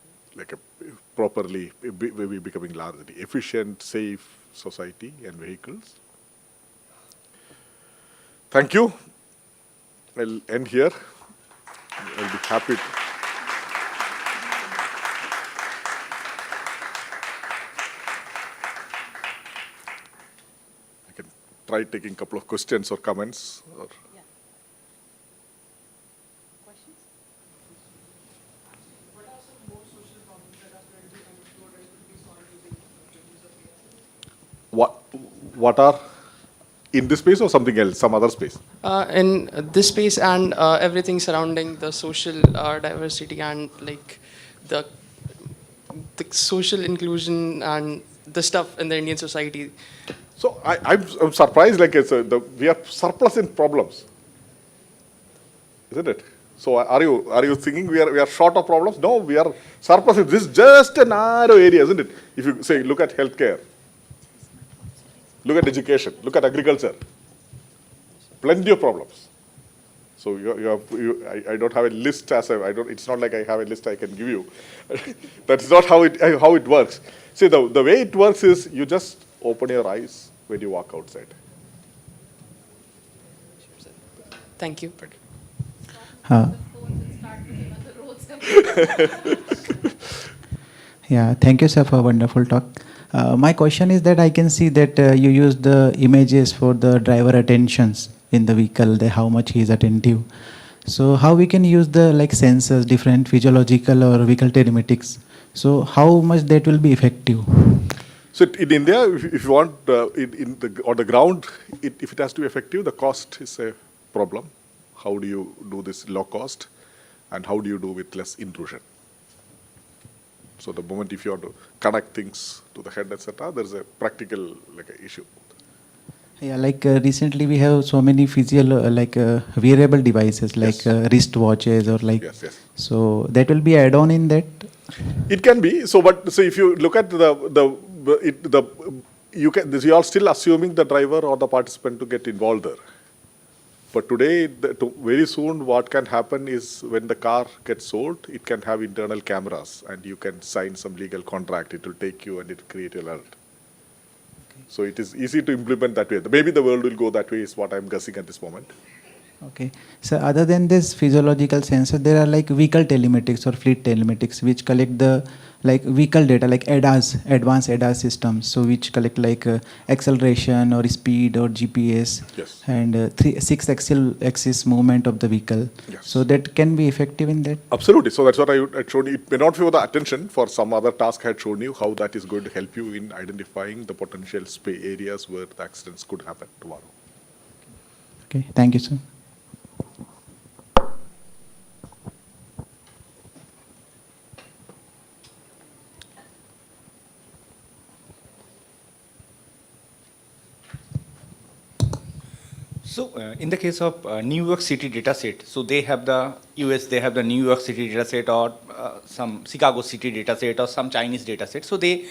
properly we becoming largely efficient, safe society and vehicles. Thank you. I'll end here. I'll be happy. I can try taking a couple of questions or comments. Yeah. Questions? What are some more social problems that are currently unexplored and could be solved using the use of AI? What are in this space or something else, some other space? In this space and everything surrounding the social diversity and the social inclusion and the stuff in the Indian society. So I'm surprised. We are surplus in problems, isn't it? So are you thinking we are short of problems? No, we are surplus. This is just a narrow area, isn't it? If you say look at healthcare, look at education, look at agriculture, plenty of problems. So I don't have a list it's not like I have a list I can give you. That's not how it works. See, the way it works is you just open your eyes when you walk outside. Thank you. Yeah, thank you, sir, for a wonderful talk. My question is that I can see that you use the images for the driver attentions in the vehicle, how much he is attentive. So how we can use the like sensors, different physiological or vehicle telematics. So how much that will be effective? So in India, if you want on the ground, if it has to be effective, the cost is a problem. How do you do this low cost, and how do you do with less intrusion? So the moment if you want to connect things to the head, etc., there's a practical issue. Yeah, like recently we have so many wearable devices like Yes. wrist watches or like. Yes, yes. So that will be add-on in that. It can be. So if you look at you are still assuming the driver or the participant to get involved there. But today, very soon, what can happen is when the car gets sold, it can have internal cameras, and you can sign some legal contract. It will take you and it will create an alert. So it is easy to implement that way. Maybe the world will go that way, is what I'm guessing at this moment. Okay. So other than this physiological sensor, there are like vehicle telematics or fleet telematics which collect the like vehicle data like ADAS, advanced ADAS systems. So which collect like acceleration or speed or GPS. Yes. And 6 axis movement of the vehicle. Yes. So that can be effective in that. Absolutely. So that's what I showed you. It may not be for the attention. For some other task, I had shown you how that is going to help you in identifying the potential areas where the accidents could happen tomorrow. Okay. Thank you, sir. So in the case of New York City data set, so they have the US, they have the New York City data set or some Chicago City data set or some Chinese data set. So they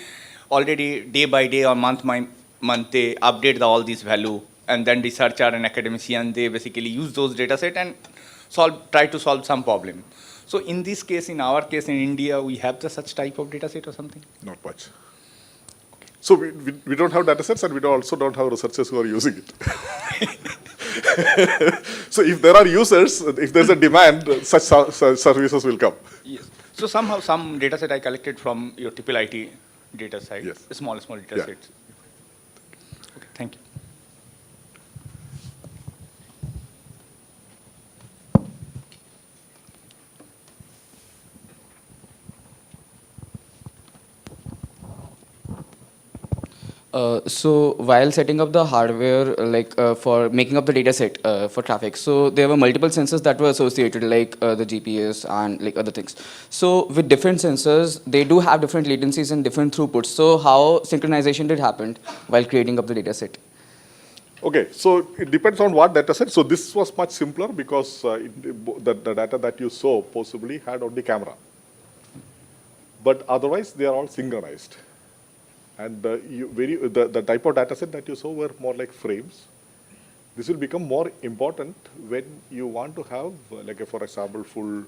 already day by day or month by month, they update all these value, and then researcher and academician, they basically use those data set and try to solve some problem. So in this case, in our case in India, we have the such type of data set or something? Not much. So we don't have data sets, and we also don't have researchers who are using it. So if there are users, if there's a demand, such services will come. Yes. So somehow some data set I collected from your triple IT data site, Yes. small data Yeah. sets. Okay, thank you. So while setting up the hardware, for making up the data set for traffic, so there were multiple sensors that were associated, like the GPS and like other things. So with different sensors, they do have different latencies and different throughputs. So how synchronization did happen while creating up the data set? Okay, so it depends on what data set. So this was much simpler because the data that you saw possibly had only camera. But otherwise, they are all synchronized. And the type of data set that you saw were more like frames. This will become more important when you want to have, for example, full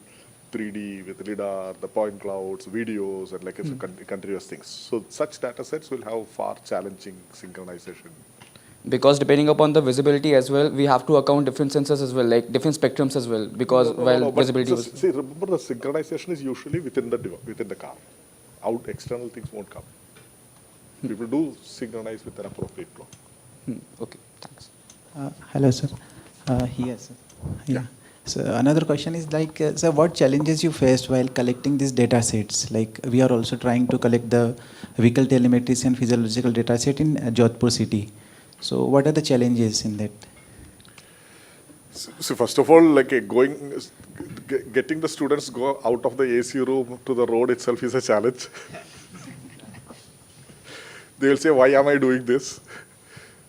3D with LiDAR, the point clouds, videos, and continuous things. So such data sets will have far challenging synchronization. Because depending upon the visibility as well, we have to account different sensors as well, like different spectrums as well. Because visibility was. See, remember the synchronization is usually within the car. Out external things won't come. People do synchronize with an appropriate flow. Okay, thanks. Hello, sir. Yes, sir. Yeah. So another question is sir, what challenges you faced while collecting these data sets? Like we are also trying to collect the vehicle telemetry and physiological data set in Jodhpur city. So what are the challenges in that? So first of all, getting the students go out of the AC room to the road itself is a challenge. They will say, why am I doing this?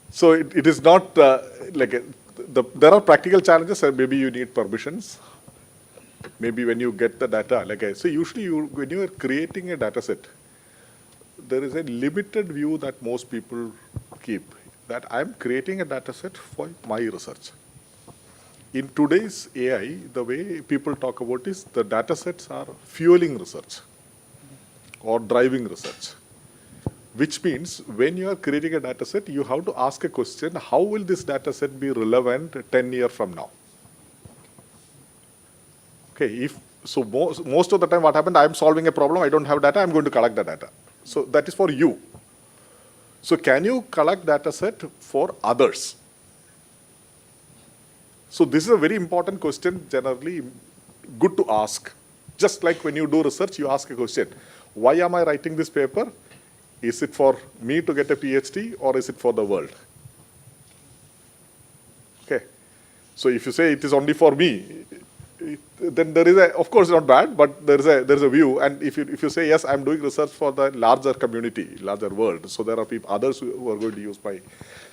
So it is not there are practical challenges, and maybe you need permissions. Maybe when you get the data, so usually when you are creating a data set, there is a limited view that most people keep, that I'm creating a data set for my research. In today's AI, the way people talk about is the data sets are fueling research or driving research. Which means when you are creating a data set, you have to ask a question, how will this data set be relevant 10 years from now? Okay, most of the time what happened, I'm solving a problem, I don't have data, I'm going to collect the data. So that is for you. So can you collect data set for others? So this is a very important question, generally good to ask. Just like when you do research, you ask a question. Why am I writing this paper? Is it for me to get a PhD or is it for the world? Okay. So if you say it is only for me, then there is a, of course not bad, but there is a view. And if you say, yes, I'm doing research for the larger community, larger world, so there are others who are going to use my.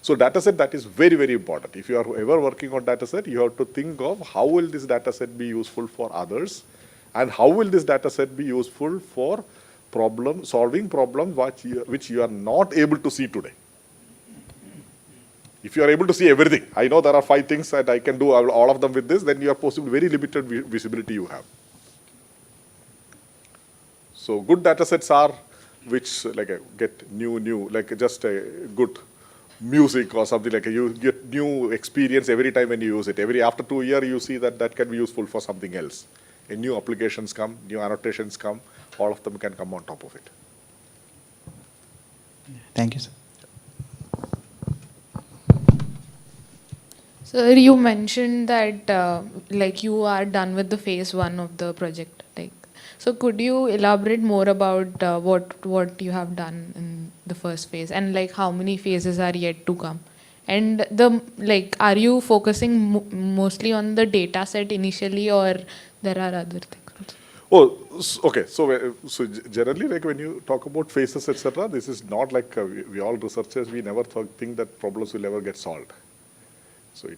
So data set, that is very, very important. If you are ever working on data set, you have to think of how will this data set be useful for others, and how will this data set be useful for solving problems which you are not able to see today. If you are able to see everything, I know there are 5 things that I can do all of them with this, then you are possibly very limited visibility you have. So good data sets are which get new, like just a good music or something like you get new experience every time when you use it. After 2 years, you see that can be useful for something else. And new applications come, new annotations come, all of them can come on top of it. Thank you, sir. Sir, you mentioned that like you are done with the phase 1 of the project. So could you elaborate more about what you have done in the first phase and like how many phases are yet to come? And are you focusing mostly on the data set initially, or there are other things? Oh, okay. So generally, like when you talk about phases, etc., this is not like we all researchers, we never think that problems will ever get solved. So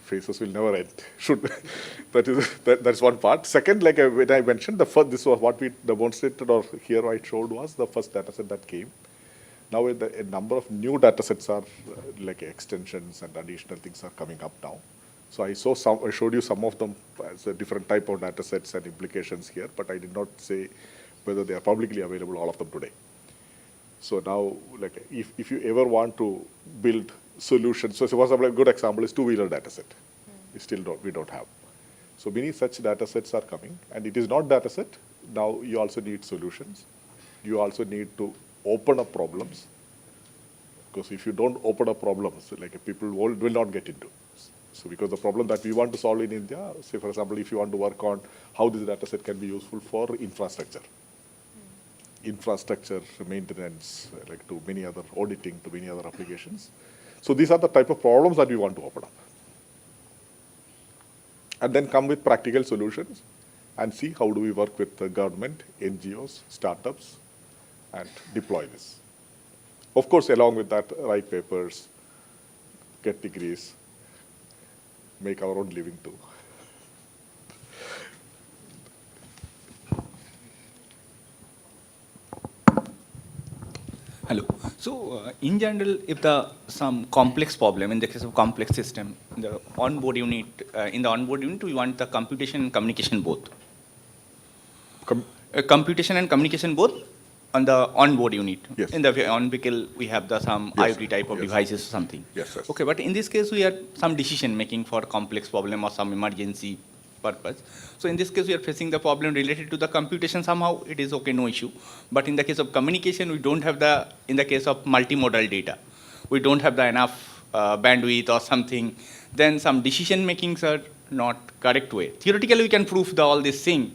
phases will never end. That's one part. Second, like when I mentioned, this was what we demonstrated or here I showed was the first data set that came. Now a number of new data sets are like extensions and additional things are coming up now. So I showed you some of them as a different type of data sets and implications here, but I did not say whether they are publicly available, all of them today. So now, like if you ever want to build solutions, so for example, a good example is two-wheeler data set. We don't have. So many such data sets are coming, and it is not data set. Now you also need solutions. You also need to open up problems, because if you don't open up problems, like people will not get into. So because the problem that we want to solve in India, say for example, if you want to work on how this data set can be useful for infrastructure, maintenance, like to many other auditing, to many other applications. So these are the type of problems that we want to open up. And then come with practical solutions and see how do we work with the government, NGOs, startups, and deploy this. Of course, along with that, write papers, get degrees, make our own living too. Hello. So in general, if some complex problem, in the case of complex system, the onboard unit, we want the computation and communication both. Computation and communication both on the onboard unit. Yes. In the on vehicle, we have some Yes. IoT type of devices or something. Yes. Okay, but in this case, we have some decision making for complex problem or some emergency purpose. So in this case, we are facing the problem related to the computation. Somehow it is okay, no issue. But in the case of communication, we don't have in the case of multimodal data, we don't have the enough bandwidth or something. Then some decision makings are not correct way. Theoretically, we can prove all this thing.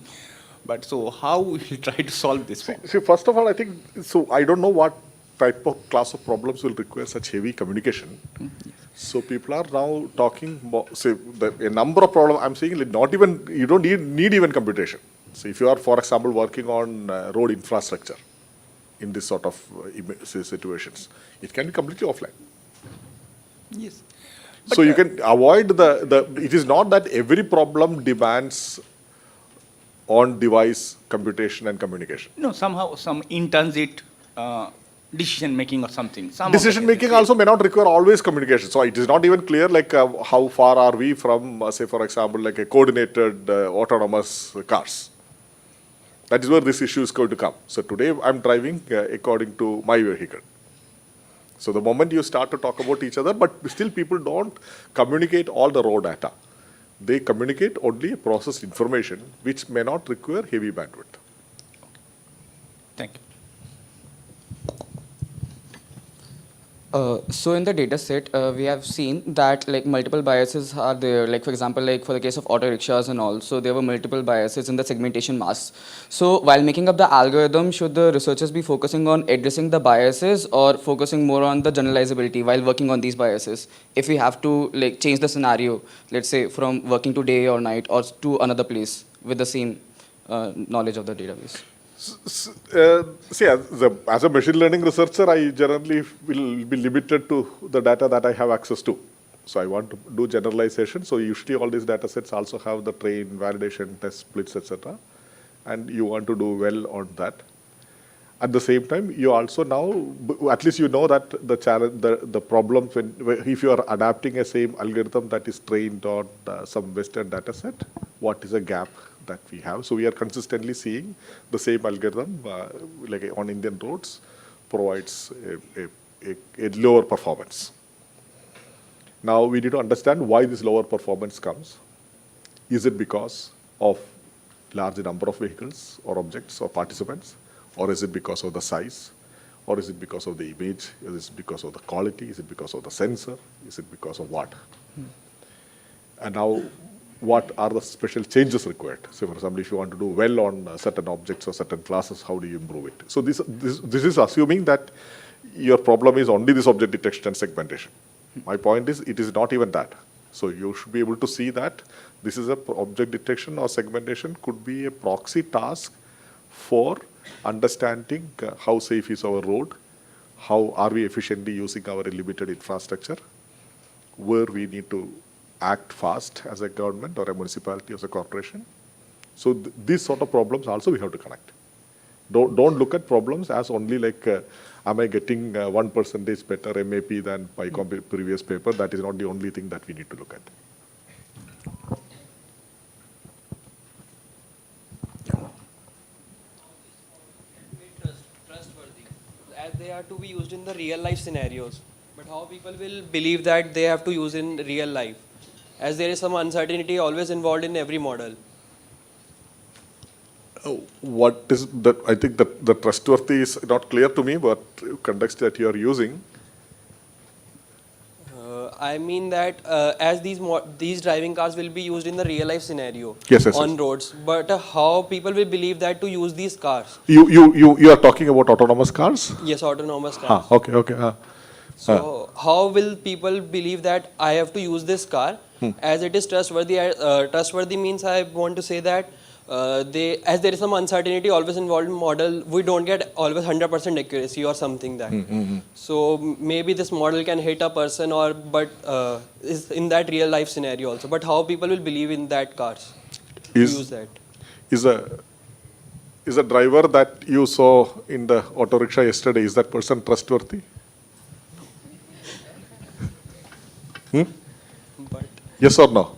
But so how we will try to solve this problem? See, first of all, I think, so I don't know what type of class of problems will require such heavy communication. So people are now talking about, say, a number of problems. I'm saying not even, you don't need even computation. So if you are, for example, working on road infrastructure in this sort of situations, it can be completely offline. Yes. So you can avoid it is not that every problem demands on-device computation and communication. No, somehow some in transit decision making or something. Decision making also may not require always communication. So it is not even clear like how far are we from, say for example, like a coordinated autonomous cars. That is where this issue is going to come. So today I'm driving according to my vehicle. So the moment you start to talk about each other, but still people don't communicate all the raw data. They communicate only processed information, which may not require heavy bandwidth. Thank you. So in the data set, we have seen that like multiple biases are there. Like for example, like for the case of auto rickshaws and all, so there were multiple biases in the segmentation mask. So while making up the algorithm, should the researchers be focusing on addressing the biases or focusing more on the generalizability while working on these biases? If we have to like change the scenario, let's say from working to day or night or to another place with the same knowledge of the database. See, as a machine learning researcher, I generally will be limited to the data that I have access to. So I want to do generalization. So usually all these data sets also have the train, validation, test splits, etc. And you want to do well on that. At the same time, you also now, at least you know that the challenge, the problems if you are adapting a same algorithm that is trained on some Western data set, what is a gap that we have. So we are consistently seeing the same algorithm, like on Indian roads, provides a lower performance. Now we need to understand why this lower performance comes. Is it because of large number of vehicles or objects or participants? Or is it because of the size? Or is it because of the image? Is it because of the quality? Is it because of the sensor? Is it because of what? And now, what are the special changes required? So for example, if you want to do well on certain objects or certain classes, how do you improve it? So this is assuming that your problem is only this object detection and segmentation. My point is, it is not even that. So you should be able to see that this is a object detection or segmentation could be a proxy task for understanding how safe is our road, how are we efficiently using our limited infrastructure, where we need to act fast as a government or a municipality or a corporation. So these sort of problems also we have to connect. Don't look at problems as only like, am I getting 1% better MAP than my previous paper? That is not the only thing that we need to look at. Trustworthy, as they are to be used in the real life scenarios. But how people will believe that they have to use in real life, as there is some uncertainty always involved in every model. What is that? I think that the trustworthy is not clear to me, but context that you are using. I mean that as these driving cars will be used in the real life scenario on roads, but how people will believe that to use these cars? You are talking about autonomous cars? Yes, autonomous cars. Okay. So how will people believe that I have to use this car as it is trustworthy? Trustworthy means I want to say that as there is some uncertainty always involved in model, we don't get always 100% accuracy or something that. So maybe this model can hit a person but is in that real life scenario also. But how people will believe in that cars use that? Is a driver that you saw in the auto rickshaw yesterday, is that person trustworthy? But Yes or no?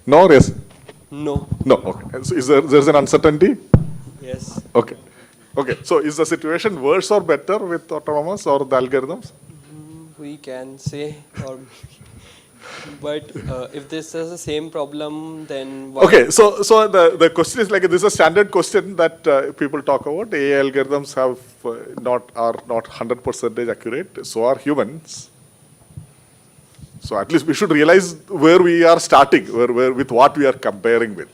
No or yes? no. No. Okay. So there's an uncertainty? Yes. Okay. So is the situation worse or better with autonomous or the algorithms? We can say, but if this is the same problem, then why? Okay, so the question is like, this is a standard question that people talk about. AI algorithms are not 100% accurate. So are humans. So at least we should realize where we are starting, where with what we are comparing with.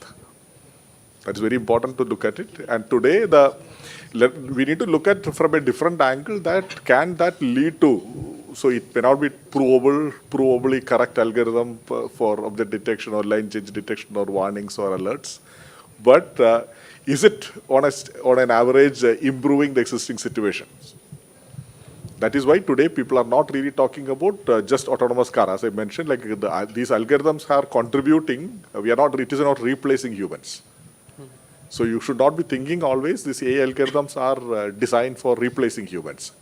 That's very important to look at it. And today we need to look at from a different angle that lead to. So it may not be provably correct algorithm for object detection or line change detection or warnings or alerts, but is it on an average improving the existing situation? That is why today people are not really talking about just autonomous car. As I mentioned, like these algorithms are contributing. It is not replacing humans. So you should not be thinking always these AI algorithms are designed for replacing humans.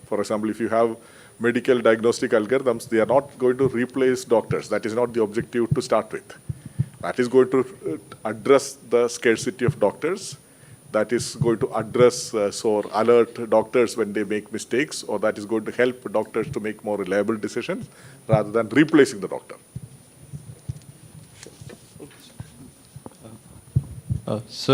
For example, if you have medical diagnostic algorithms, they are not going to replace doctors. That is not the objective to start with. That is going to address the scarcity of doctors. That is going to address or alert doctors when they make mistakes, or that is going to help doctors to make more reliable decisions rather than replacing the doctor. As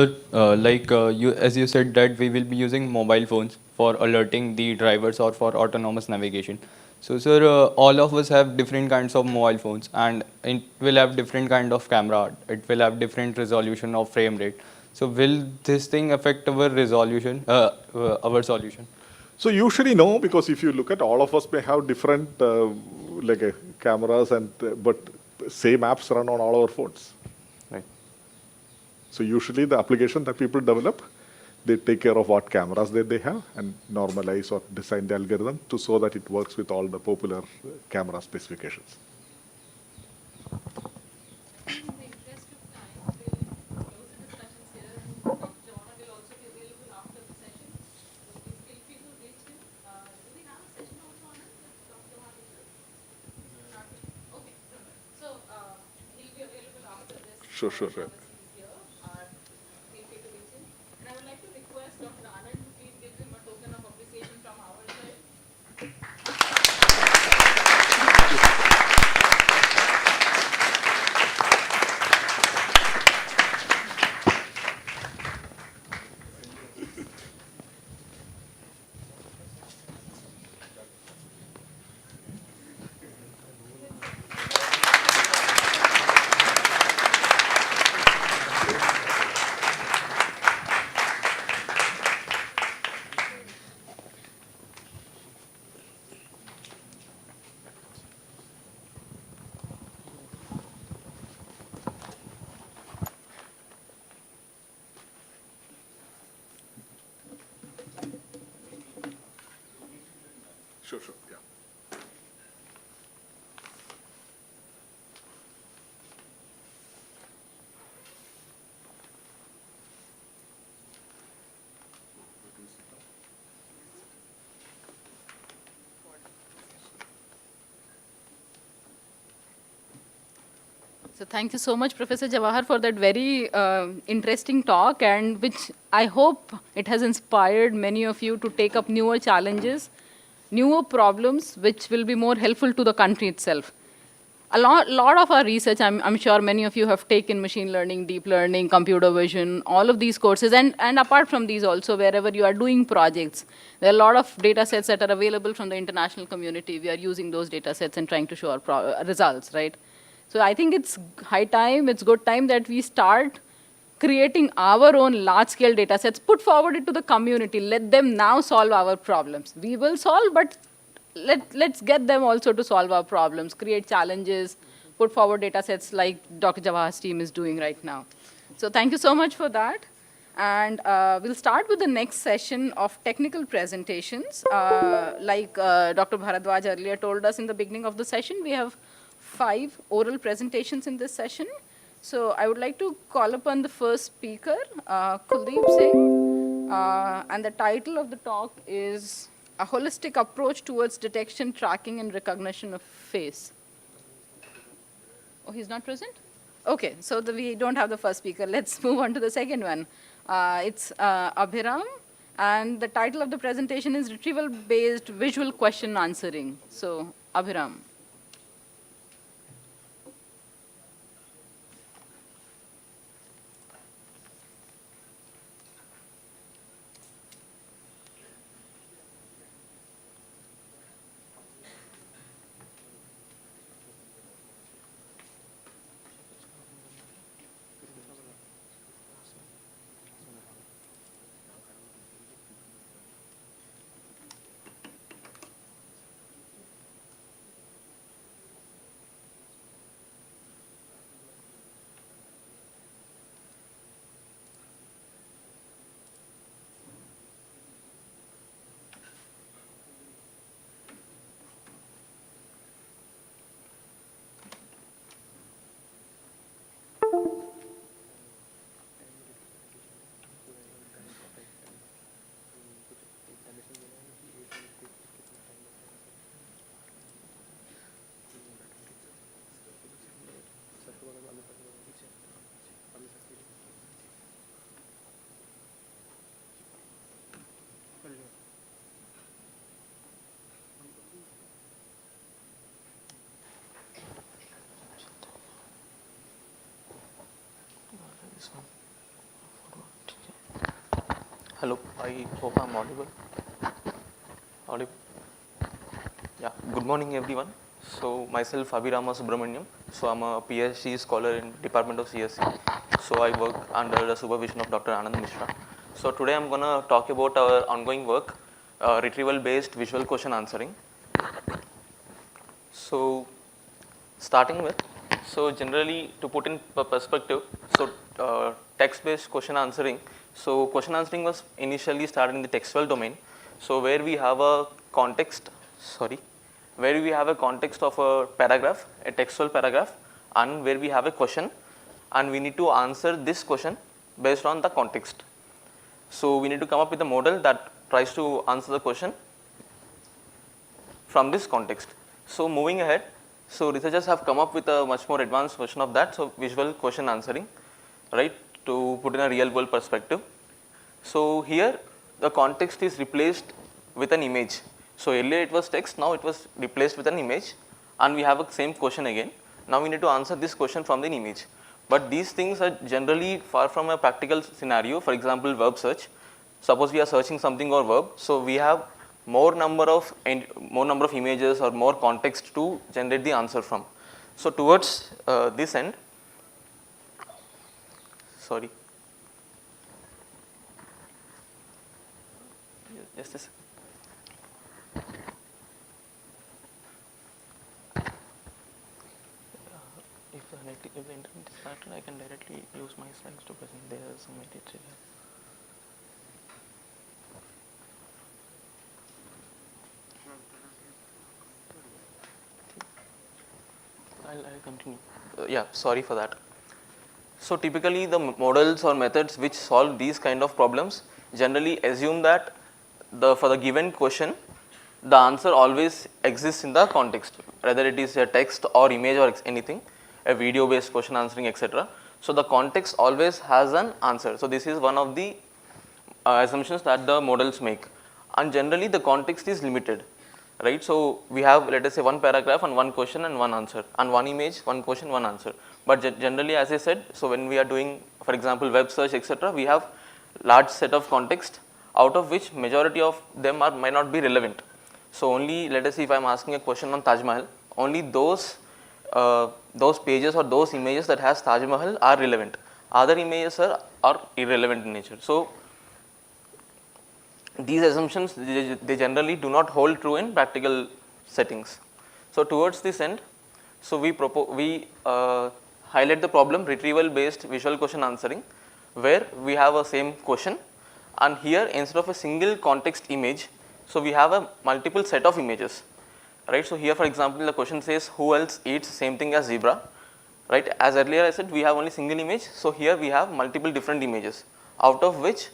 you said that we will be using mobile phones for alerting the drivers or for autonomous navigation. So, sir, all of us have different kinds of mobile phones, and it will have different kind of camera. It will have different resolution of frame rate. So, will this thing affect our resolution, our solution? So usually no, because if you look at all of us may have different cameras but same apps run on all our phones. Right. So usually the application that people develop, they take care of what cameras that they have and normalize or design the algorithm so that it works with all the popular camera specifications. Sure, sure, sure. Sure, sure, yeah. So thank you so much, Professor Jawahar, for that very interesting talk, and which I hope it has inspired many of you to take up newer challenges, newer problems, which will be more helpful to the country itself. A lot of our research, I'm sure many of you have taken machine learning, deep learning, computer vision, all of these courses, and apart from these also, wherever you are doing projects, there are a lot of data sets that are available from the international community. We are using those data sets and trying to show our results, right? So I think it's high time, it's good time that we start creating our own large-scale data sets, put forward it to the community, let them now solve our problems. We will solve, but let's get them also to solve our problems, create challenges, put forward data sets like Dr. Jawahar's team is doing right now. So thank you so much for that. And we'll start with the next session of technical presentations. Like Dr. Bharadwaj earlier told us in the beginning of the session, we have 5 oral presentations in this session. So I would like to call upon the first speaker, Kuldeep Singh, and the title of the talk is A Holistic Approach Towards Detection, Tracking, and Recognition of Face. Oh, he's not present? Okay, so we don't have the first speaker. Let's move on to the second one. It's Abhiram, and the title of the presentation is Retrieval-Based Visual Question Answering. So, Abhiram. Hello, I hope I'm audible. Yeah, good morning everyone. So myself Abhirama Subramaniam. So I'm a PhD scholar in Department of CSC. So I work under the supervision of Dr. Anand Mishra. So today I'm gonna talk about our ongoing work, retrieval based visual question answering. So starting with, so generally to put in perspective, so text based question answering. So question answering was initially started in the textual domain. So where we have a context, where we have a context of a paragraph, a textual paragraph, and where we have a question, and we need to answer this question based on the context. So we need to come up with a model that tries to answer the question from this context. So moving ahead, so researchers have come up with a much more advanced version of that, so visual question answering, right, to put in a real world perspective. So here the context is replaced with an image. So earlier it was text, now it was replaced with an image, and we have a same question again. Now we need to answer this question from the image. But these things are generally far from a practical scenario. For example, verb search. Suppose we are searching something or verb, so we have more number of images or more context to generate the answer from. So towards this end, just a second. If the internet is started, I can directly use my slides to present. There is some material here. I'll continue. Yeah, sorry for that. So typically the models or methods which solve these kind of problems generally assume that for the given question, the answer always exists in the context, whether it is a text or image or anything, a video based question answering, etc. So the context always has an answer. So this is one of the assumptions that the models make, and generally the context is limited, right? So we have, let us say, one paragraph and one question and one answer, and one image, one question, one answer. But generally, as I said, so when we are doing, for example, web search, etc., we have large set of context, out of which majority of them might not be relevant. So only, let us see, if I am asking a question on Taj Mahal, only those pages or those images that has Taj Mahal are relevant. Other images are irrelevant in nature. So these assumptions, they generally do not hold true in practical settings. So towards this end, so we highlight the problem retrieval based visual question answering, where we have a same question, and here instead of a single context image, so we have a multiple set of images, right? So here, for example, the question says, who else eats same thing as zebra, right? As earlier I said, we have only single image, so here we have multiple different images, out of which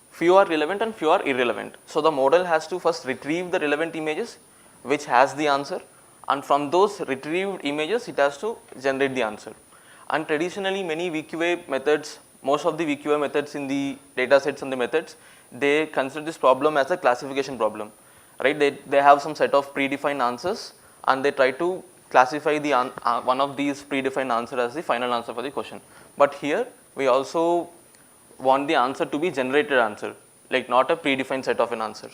few are relevant and few are irrelevant. So the model has to first retrieve the relevant images which has the answer, and from those retrieved images it has to generate the answer. And traditionally many VQA methods, most of the VQA methods in the data sets and the methods, they consider this problem as a classification problem, right? They have some set of predefined answers, and they try to classify the one of these predefined answer as the final answer for the question. But here we also want the answer to be generated answer, like not a predefined set of an answer.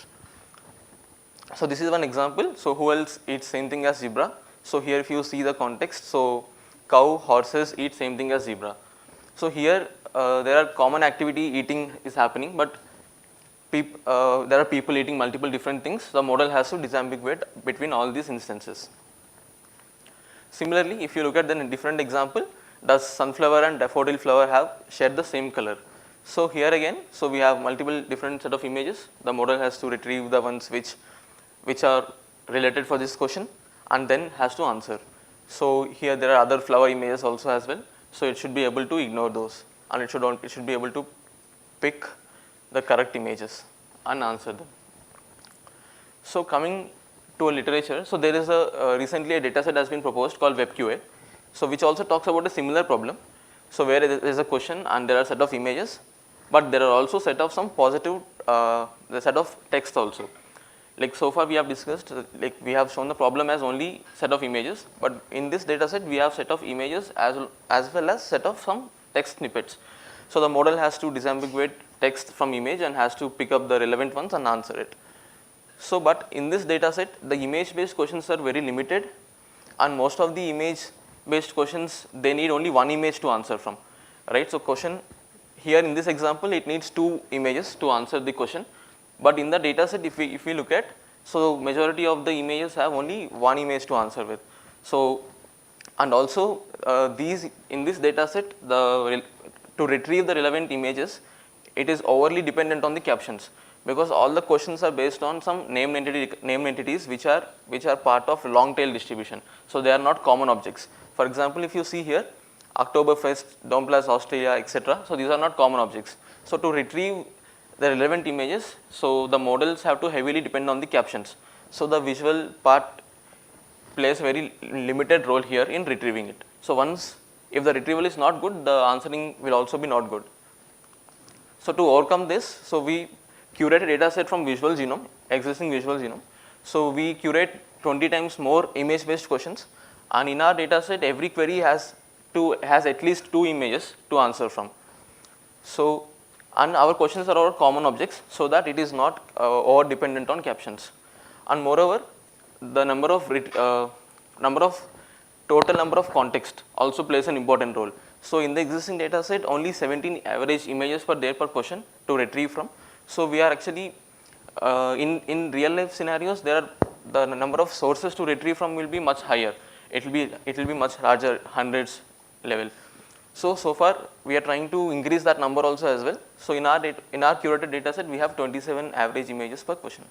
So this is one example. So who else eats same thing as zebra? So here if you see the context, so cow, horses eat same thing as zebra. So here there are common activity eating is happening, but there are people eating multiple different things. The model has to disambiguate between all these instances. Similarly, if you look at the different example, does sunflower and daffodil flower have shared the same color? So here again, so we have multiple different set of images. The model has to retrieve the ones which are related for this question, and then has to answer. So here there are other flower images also as well. So it should be able to ignore those, and it should be able to pick the correct images and answer them. So coming to a literature, so there is recently a data set has been proposed called WebQA, so which also talks about a similar problem. So where there is a question and there are a set of images, but there are also set of some positive, the set of text also. Like so far we have discussed, like we have shown the problem as only set of images, but in this data set we have set of images as well as set of some text snippets. So the model has to disambiguate text from image and has to pick up the relevant ones and answer it. So, but in this data set, the image based questions are very limited, and most of the image based questions, they need only one image to answer from, right. So, question here in this example, it needs 2 images to answer the question, but in the data set, if we look at, so majority of the images have only one image to answer with. So, and also these in this data set, to retrieve the relevant images, it is overly dependent on the captions, because all the questions are based on some named entities which are part of long tail distribution. So, they are not common objects. For example, if you see here Oktoberfest, Domplace Australia, etc. So, these are not common objects. So, to retrieve the relevant images, so the models have to heavily depend on the captions. So, the visual part plays a very limited role here in retrieving it. So, once if the retrieval is not good, the answering will also be not good. So, to overcome this, so we curate a data set from visual genome, existing visual genome. So, we curate 20 times more image based questions, and in our data set every query has at least 2 images to answer from. So, and our questions are all common objects, so that it is not over dependent on captions. And moreover, the total number of context also plays an important role. So, in the existing data set, only 17 average images per day per question to retrieve from. So, we are actually in real life scenarios, the number of sources to retrieve from will be much higher. It will be much larger, hundreds level. So far we are trying to increase that number also as well. So, in our curated data set, we have 27 average images per question.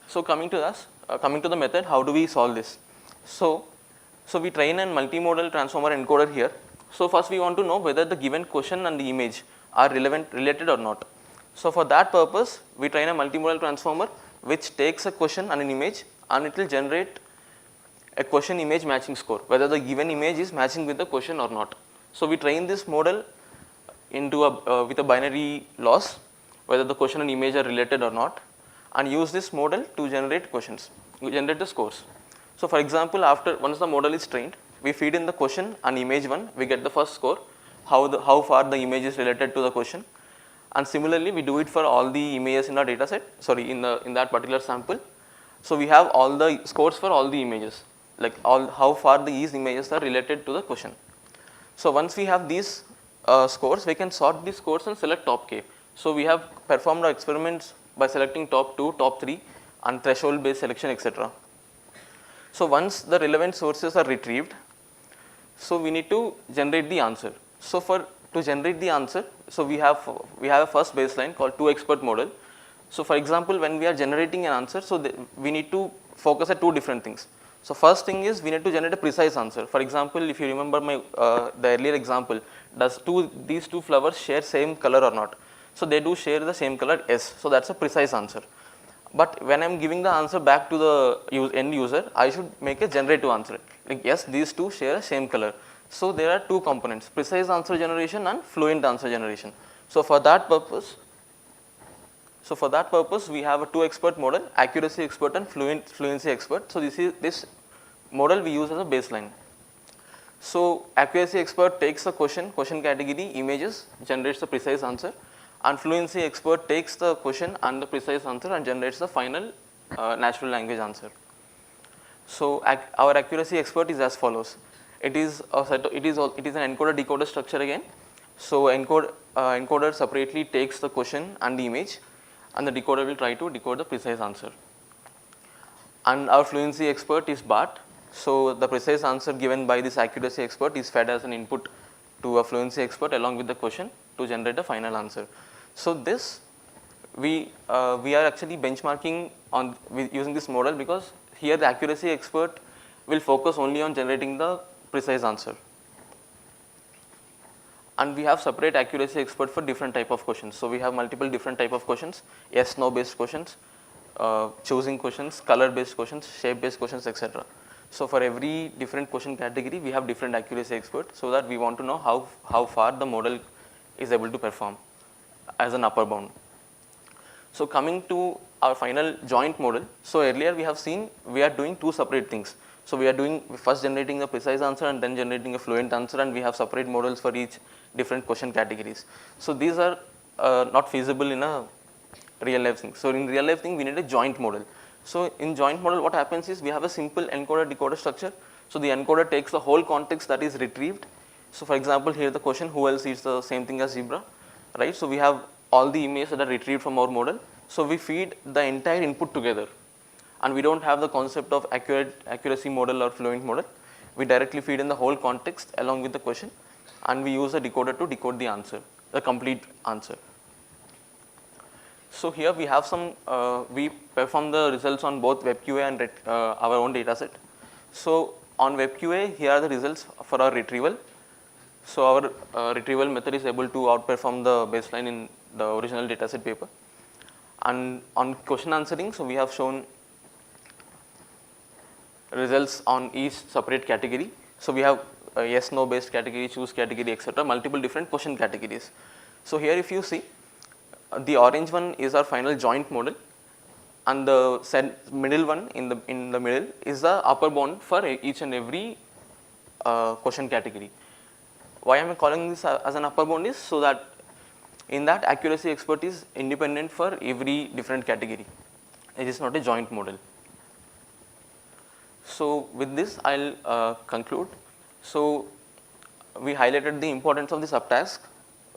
So, coming to the method, how do we solve this? So we train a multimodal transformer encoder here. So, first we want to know whether the given question and the image are related or not. So, for that purpose, we train a multimodal transformer which takes a question and an image, and it will generate a question image matching score, whether the given image is matching with the question or not. So, we train this model into with a binary loss, whether the question and image are related or not, and use this model to generate the scores. So, for example, once the model is trained, we feed in the question and image 1, we get the first score, how far the image is related to the question, and similarly we do it for all the images in our data set, in that particular sample. So, we have all the scores for all the images, like how far these images are related to the question. So, once we have these scores, we can sort these scores and select top k. So, we have performed our experiments by selecting top 2, top 3 and threshold based selection, etc. So, once the relevant sources are retrieved, so we need to generate the answer. So, to generate the answer, so we have a first baseline called 2-expert model. So, for example, when we are generating an answer, so we need to focus at 2 different things. So, first thing is we need to generate a precise answer. For example, if you remember the earlier example, does these 2 flowers share same color or not? So, they do share the same color, yes. So, that is a precise answer. But when I am giving the answer back to the end user, I should make a generative answer, like yes, these 2 share the same color. So, there are 2 components, precise answer generation and fluent answer generation. So, for that purpose, we have a 2-expert model, accuracy expert and fluency expert. So, this model we use as a baseline. So, accuracy expert takes the question category, images, generates the precise answer, and fluency expert takes the question and the precise answer and generates the final natural language answer. So, our accuracy expert is as follows. It is an encoder decoder structure again. So, encoder separately takes the question and the image, and the decoder will try to decode the precise answer. And our fluency expert is BART. So, the precise answer given by this accuracy expert is fed as an input to a fluency expert along with the question to generate the final answer. So, this we are actually benchmarking using this model, because here the accuracy expert will focus only on generating the precise answer. And we have separate accuracy expert for different type of questions. So, we have multiple different type of questions, yes, no based questions, choosing questions, color based questions, shape based questions, etc. So, for every different question category, we have different accuracy expert, so that we want to know how far the model is able to perform as an upper bound. So, coming to our final joint model. So, earlier we have seen we are doing 2 separate things. So, we are first generating a precise answer and then generating a fluent answer, and we have separate models for each different question categories. So, these are not feasible in a real life thing. So in real life thing, we need a joint model. So in joint model, what happens is we have a simple encoder decoder structure. So the encoder takes the whole context that is retrieved. So for example, here the question, who else eats the same thing as zebra, right? So we have all the images that are retrieved from our model. So we feed the entire input together, and we don't have the concept of accuracy model or fluent model. We directly feed in the whole context along with the question, and we use a decoder to decode the answer, the complete answer. So here we have some, we perform the results on both WebQA and our own dataset. So on WebQA, here are the results for our retrieval. So our retrieval method is able to outperform the baseline in the original dataset paper. And on question answering, so we have shown results on each separate category. So we have yes, no based category, choose category, etc. Multiple different question categories. So here if you see, the orange one is our final joint model, and the middle one in the middle is the upper bound for each and every question category. Why am I calling this as an upper bound is so that in that accuracy expert is independent for every different category. It is not a joint model. So with this I'll conclude. So we highlighted the importance of the subtask,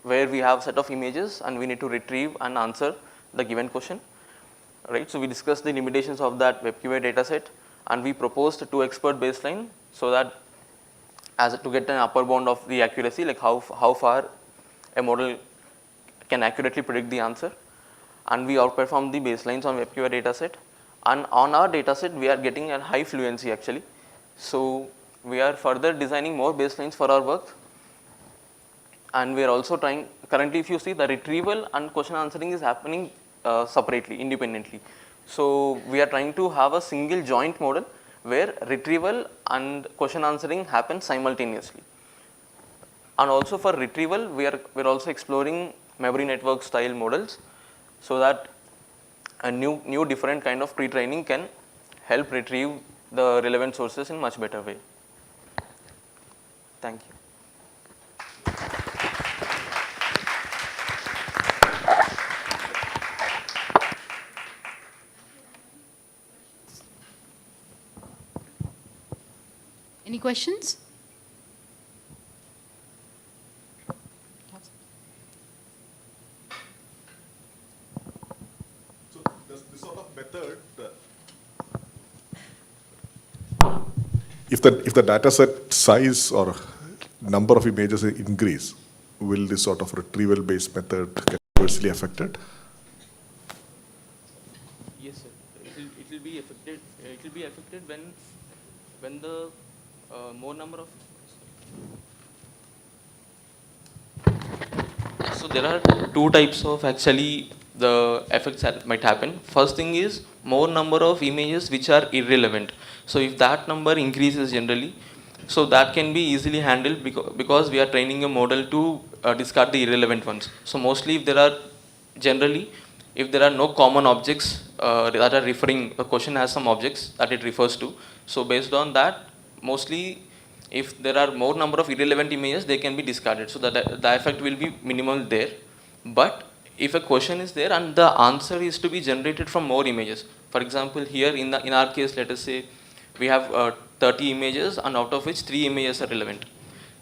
where we have set of images and we need to retrieve and answer the given question, right? So we discussed the limitations of that WebQA dataset, and we proposed 2 expert baseline so that as to get an upper bound of the accuracy, like how far a model can accurately predict the answer, and we outperformed the baselines on WebQA dataset. And on our dataset, we are getting a high fluency actually. So we are further designing more baselines for our work, and we are also trying, currently if you see, the retrieval and question answering is happening separately, independently. So we are trying to have a single joint model where retrieval and question answering happen simultaneously. And also for retrieval, we're also exploring memory network style models, so that a new different kind of pre-training can help retrieve the relevant sources in much better way. Thank you. Any questions? So this sort of method, if the data set size or number of images increase, will this sort of retrieval based method get adversely affected? Yes, sir. It will be affected. It will be affected when the more number of. So there are 2 types of actually the effects that might happen. First thing is more number of images which are irrelevant. So if that number increases generally, so that can be easily handled because we are training a model to discard the irrelevant ones. So mostly if there are no common objects that are referring, the question has some objects that it refers to. So based on that, mostly if there are more number of irrelevant images, they can be discarded. So that the effect will be minimal there. But if a question is there and the answer is to be generated from more images, for example, here in our case, let us say we have 30 images, and out of which 3 images are relevant.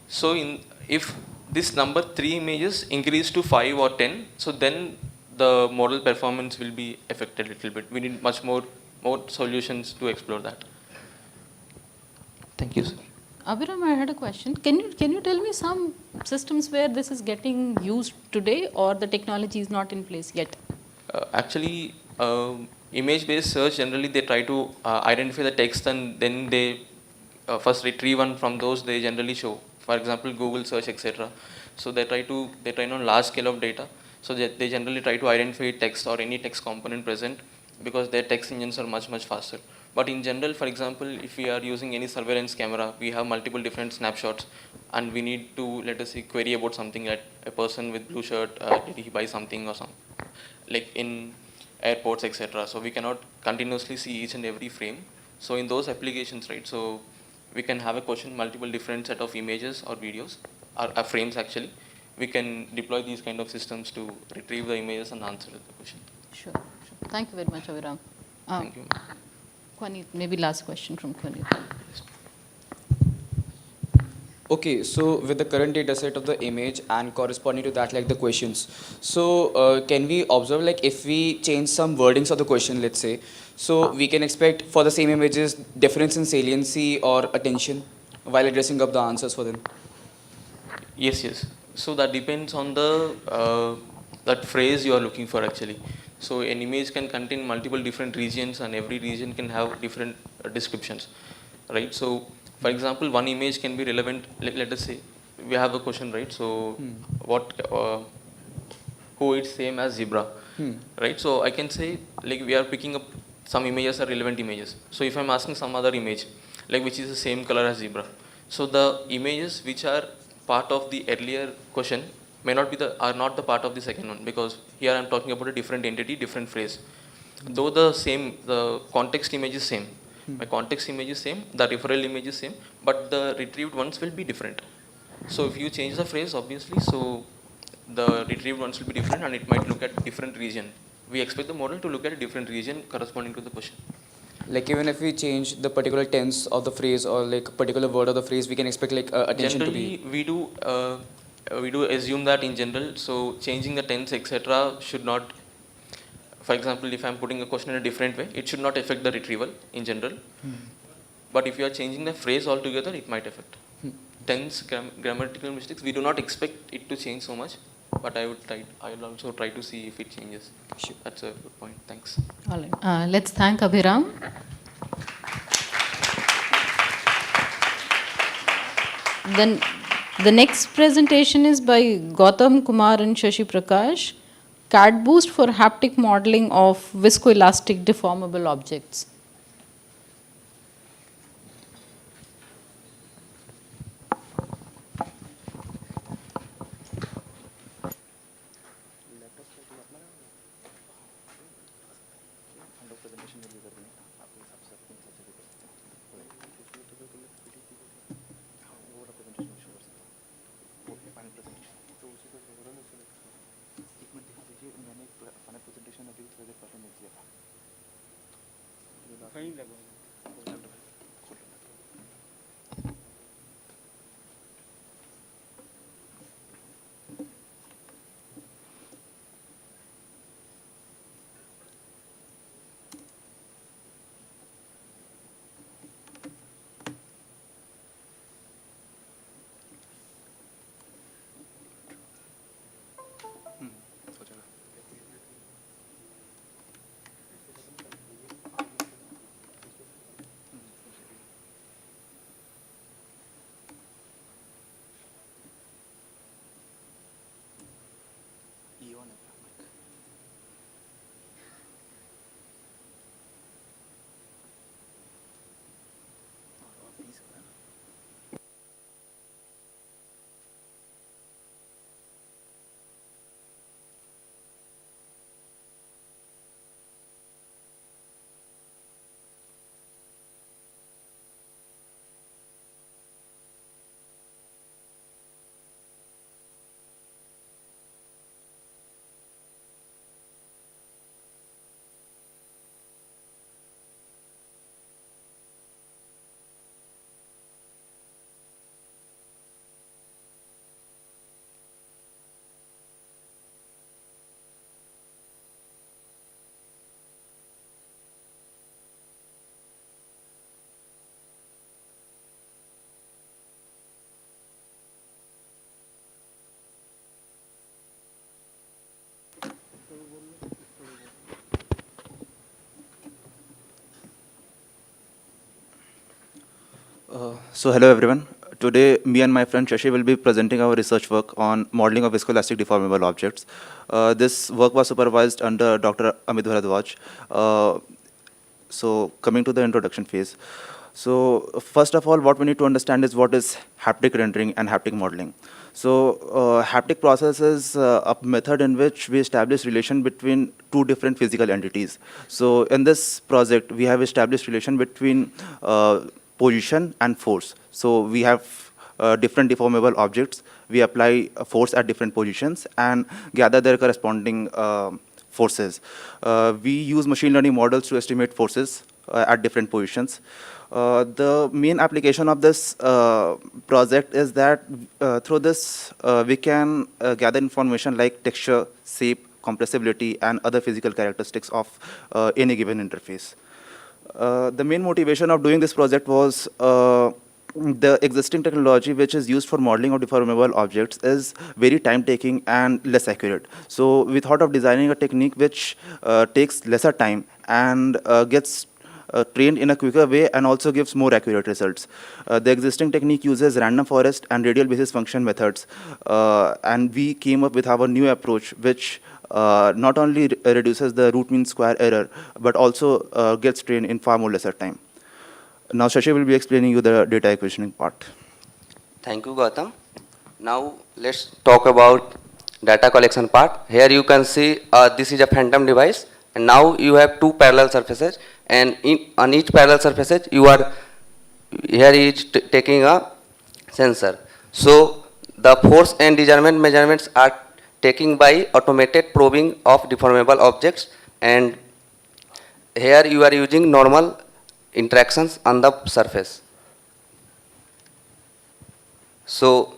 So if this number 3 images increase to 5 or 10, so then the model performance will be affected a little bit. We need much more solutions to explore that. Thank you, sir. Abhiram, I had a question. Can you tell me some systems where this is getting used today, or the technology is not in place yet? Actually, image-based search, generally they try to identify the text, and then they first retrieve, and from those they generally show. For example, Google search, etc. So they train on large scale of data. So they generally try to identify text or any text component present, because their text engines are much faster. But in general, for example, if we are using any surveillance camera, we have multiple different snapshots, and we need to, let us say, query about something, like a person with blue shirt, did he buy something or something, like in airports, etc. So we cannot continuously see each and every frame. So in those applications, right, so we can have a question, multiple different set of images or videos, or frames actually. We can deploy these kind of systems to retrieve the images and answer the question. Sure. Thank you very much, Aviram. Thank you. Kwaneet, maybe last question from Kwaneet. Okay, so with the current data set of the image and corresponding to that, like the questions, so can we observe, like if we change some wordings of the question, let's say, so we can expect for the same images difference in saliency or attention while addressing up the answers for them? Yes, yes. So that depends on the that phrase you are looking for actually. So an image can contain multiple different regions, and every region can have different descriptions, right? So for example, one image can be relevant. Let us say we have a question, right? So what who eats same as zebra, right? So I can say like we are picking up some images are relevant images. So if I'm asking some other image like which is the same color as zebra, so the images which are part of the earlier question may not be are not the part of the second one, because here I'm talking about a different entity, different phrase. Though the context image is same, my context image is same, the referral image is same, but the retrieved ones will be different. So if you change the phrase, obviously, so the retrieved ones will be different, and it might look at different region. We expect the model to look at a different region corresponding to the question. Like even if we change the particular tense of the phrase or like particular word of the phrase, we can expect like attention Generally, to be. we do assume that in general. So changing the tense, etc., should not. For example, if I'm putting a question in a different way, it should not affect the retrieval in general. But if you are changing the phrase altogether, it might affect. Tense, grammatical mistakes, we do not expect it to change so much. But I will also try to see if it changes. Sure. That's a good point. Thanks. All right. Let's thank Abhiram. Then the next presentation is by Gautam Kumar and Shashi Prakash. Catboost for haptic modeling of viscoelastic deformable objects. So hello everyone. Today me and my friend Shashi will be presenting our research work on modeling of viscoelastic deformable objects. This work was supervised under Dr. Amit Bharadwaj. So coming to the introduction phase. So first of all, what we need to understand is what is haptic rendering and haptic modeling. So haptic process is a method in which we establish relation between two different physical entities. So in this project, we have established relation between position and force. So we have different deformable objects. We apply a force at different positions and gather their corresponding forces. We use machine learning models to estimate forces at different positions. The main application of this project is that through this we can gather information like texture, shape, compressibility, and other physical characteristics of any given interface. The main motivation of doing this project was the existing technology which is used for modeling of deformable objects is very time-taking and less accurate. So we thought of designing a technique which takes lesser time and gets trained in a quicker way and also gives more accurate results. The existing technique uses random forest and radial basis function methods, and we came up with our new approach which not only reduces the root mean square error but also gets trained in far more lesser time. Now Shashi will be explaining you the data acquisition part. Thank you, Gautam. Now let's talk about data collection part. Here you can see this is a phantom device, and now you have two parallel surfaces, and on each parallel surfaces you are taking a sensor. So the force and displacement measurements are taken by automated probing of deformable objects, and here you are using normal interactions on the surface. So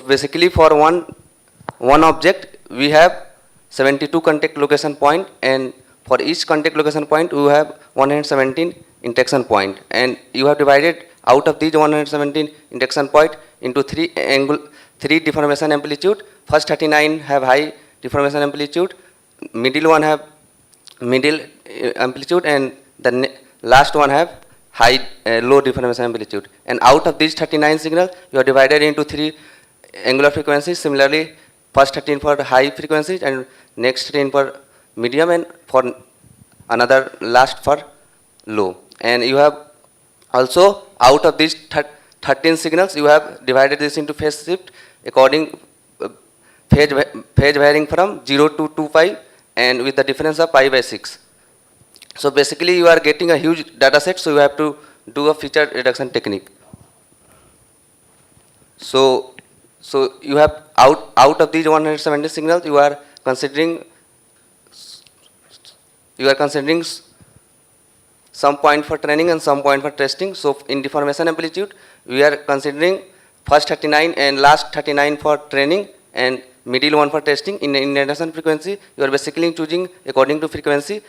basically for one object we have 72 contact location point, and for each contact location point we have 117 interaction point, and you have divided out of these 117 interaction point into three deformation amplitude. First 39 have high deformation amplitude, middle one have middle amplitude, and the last one have low deformation amplitude. And out of these 39 signals, you are divided into three angular frequencies. Similarly, first 13 for high frequencies, and next 13 for medium, and for another last for low. And you have also, out of these 13 signals, you have divided this into phase shift according phase varying from 0 to 2 pi, and with the difference of pi by 6. So basically you are getting a huge data set, so you have to do a feature reduction technique. So you have out of these 170 signals, you are considering some point for training and some point for testing. So in deformation amplitude, we are considering first 39 and last 39 for training, and middle one for testing. In indentation frequency, you are basically choosing according to frequency.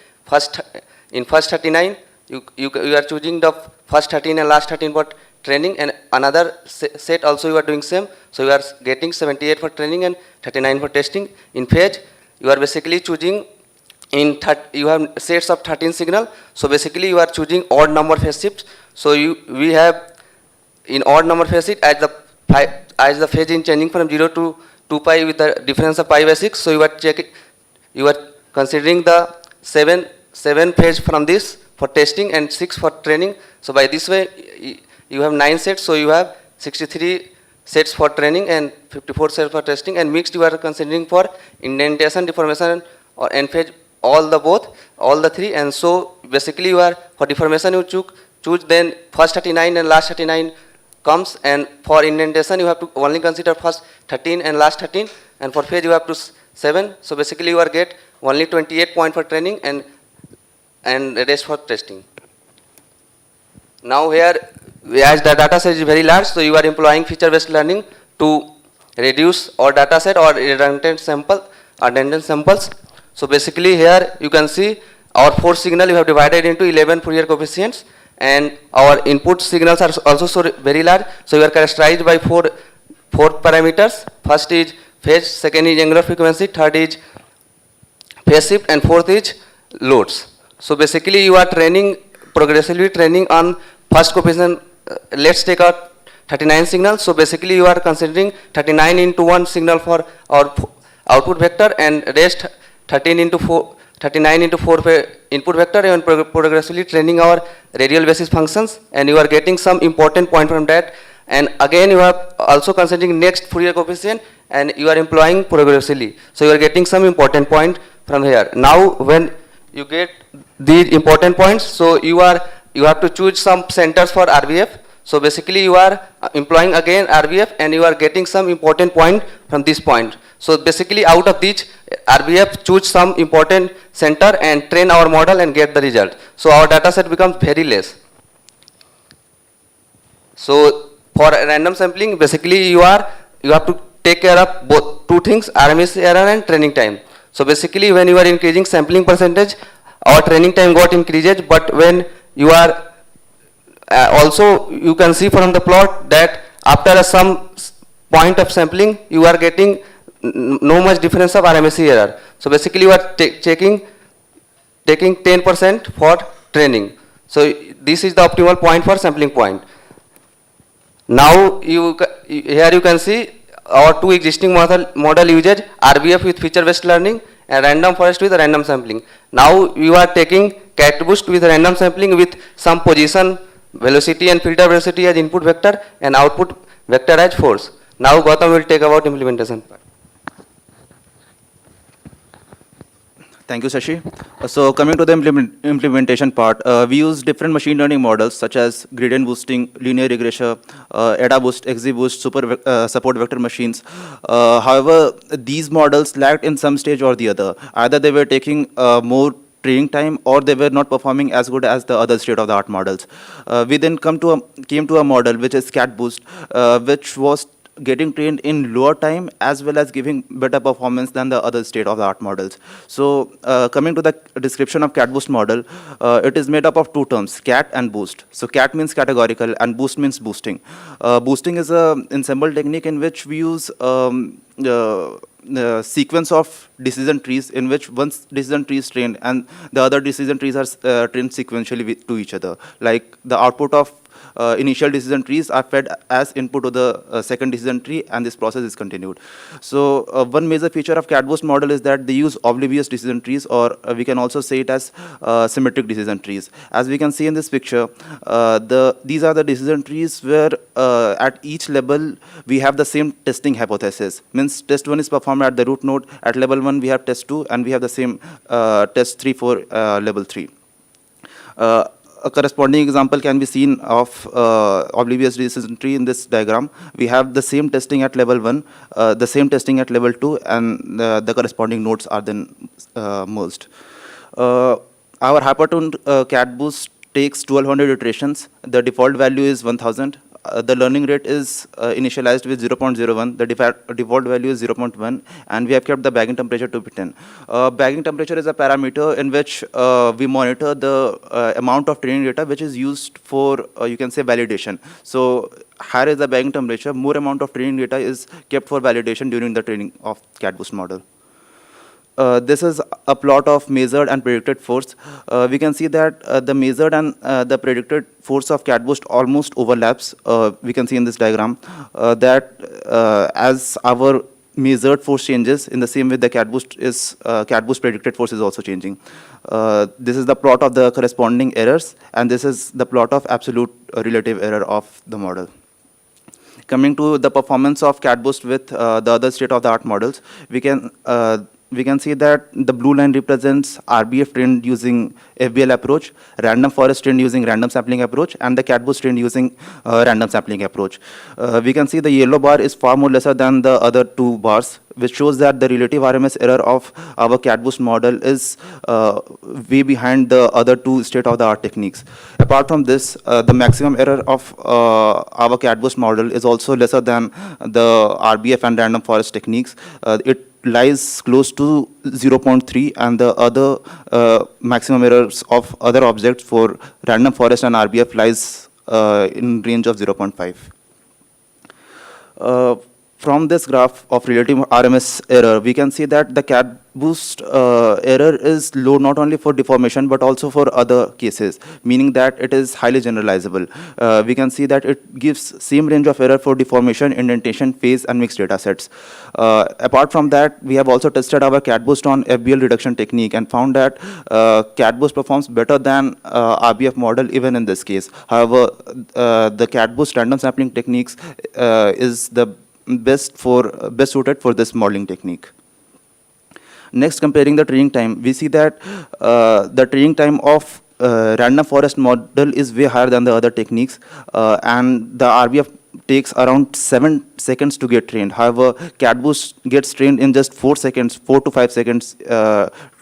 In first 39, you are choosing the first 13 and last 13 for training, and another set also you are doing same. So you are getting 78 for training and 39 for testing. In phase, you are basically choosing you have sets of 13 signal. So basically you are choosing odd number phase shifts. So we have in odd number phase shift as the phase is changing from 0 to 2 pi with the difference of pi by 6. So you are considering the 7 phase from this for testing and 6 for training. So by this way you have 9 sets, so you have 63 sets for training and 54 sets for testing, and mixed you are considering for indentation, deformation, or end phase, all the three. And so basically you are for deformation you choose then first 39 and last 39 comes, and for indentation you have to only consider first 13 and last 13, and for phase you have to 7. So basically you are get only 28 point for training and the rest for testing. Now here, as the data set is very large, so you are employing feature based learning to reduce our data set or redundant samples. So basically here you can see our force signal you have divided into 11 Fourier coefficients, and our input signals are also very large. So you are characterized by four parameters. First is phase, second is angular frequency, third is phase shift, and fourth is loads. So basically you are progressively training on first coefficient. Let's take out 39 signals. So basically you are considering 39 into 1 signal for our output vector, and rest 39 into 4 input vector, and progressively training our radial basis functions, and you are getting some important point from that. And again you are also considering next Fourier coefficient, and you are employing progressively. So you are getting some important point from here. Now when you get these important points, so you have to choose some centers for RBF. So basically you are employing again RBF, and you are getting some important point from this point. So basically out of these, RBF choose some important center and train our model and get the result. So our data set becomes very less. So for random sampling, basically you have to take care of both two things, RMS error and training time. So basically when you are increasing sampling percentage, our training time got increases, but when you are also you can see from the plot that after some point of sampling you are getting no much difference of RMSE error. So basically you are taking 10% for training. So this is the optimal point for sampling point. Now here you can see our two existing model uses RBF with feature based learning and random forest with random sampling. Now you are taking Catboost with random sampling with some position, velocity and filter velocity as input vector and output vector as force. Now Gautam will take about implementation part. Thank you, Shashi. So coming to the implementation part, we use different machine learning models such as gradient boosting, linear regression, AdaBoost, XGBoost, support vector machines. However, these models lacked in some stage or the other. Either they were taking more training time or they were not performing as good as the other state-of-the-art models. We then came to a model which is Catboost, which was getting trained in lower time as well as giving better performance than the other state-of-the-art models. So coming to the description of Catboost model, it is made up of two terms, cat and boost. So cat means categorical and boost means boosting. Boosting is an ensemble technique in which we use sequence of decision trees in which one decision tree is trained and the other decision trees are trained sequentially to each other. Like the output of initial decision trees are fed as input to the second decision tree, and this process is continued. So one major feature of Catboost model is that they use oblivious decision trees, or we can also say it as symmetric decision trees. As we can see in this picture, these are the decision trees where at each level we have the same testing hypothesis. Means test 1 is performed at the root node, at level 1 we have test 2, and we have the same test 3 for level 3. A corresponding example can be seen of oblivious decision tree in this diagram. We have the same testing at level 1, the same testing at level 2, and the corresponding nodes are then merged. Our hypertuned Catboost takes 1200 iterations. The default value is 1000. The learning rate is initialized with 0.01, the default value is 0.1, and we have kept the bagging temperature to be 10. Bagging temperature is a parameter in which we monitor the amount of training data which is used for, you can say, validation. So higher is the bagging temperature, more amount of training data is kept for validation during the training of Catboost model. This is a plot of measured and predicted force. We can see that the measured and the predicted force of Catboost almost overlaps. We can see in this diagram that as our measured force changes, in the same way the Catboost predicted force is also changing. This is the plot of the corresponding errors, and this is the plot of absolute relative error of the model. Coming to the performance of Catboost with the other state-of-the-art models, we can see that the blue line represents RBF trained using FBL approach, random forest trained using random sampling approach, and the Catboost trained using random sampling approach. We can see the yellow bar is far more lesser than the other two bars, which shows that the relative RMS error of our Catboost model is way behind the other two state-of-the-art techniques. Apart from this, the maximum error of our Catboost model is also lesser than the RBF and random forest techniques. It lies close to 0.3, and the other maximum errors of other objects for random forest and RBF lies in range of 0.5. From this graph of relative RMS error, we can see that the Catboost error is low not only for deformation but also for other cases, meaning that it is highly generalizable. We can see that it gives same range of error for deformation, indentation, phase, and mixed data sets. Apart from that, we have also tested our Catboost on FBL reduction technique and found that Catboost performs better than RBF model even in this case. However, the Catboost random sampling techniques is the best suited for this modeling technique. Next, comparing the training time, we see that the training time of random forest model is way higher than the other techniques, and the RBF takes around 7 seconds to get trained. However, Catboost gets trained in just 4 seconds, 4 to 5 seconds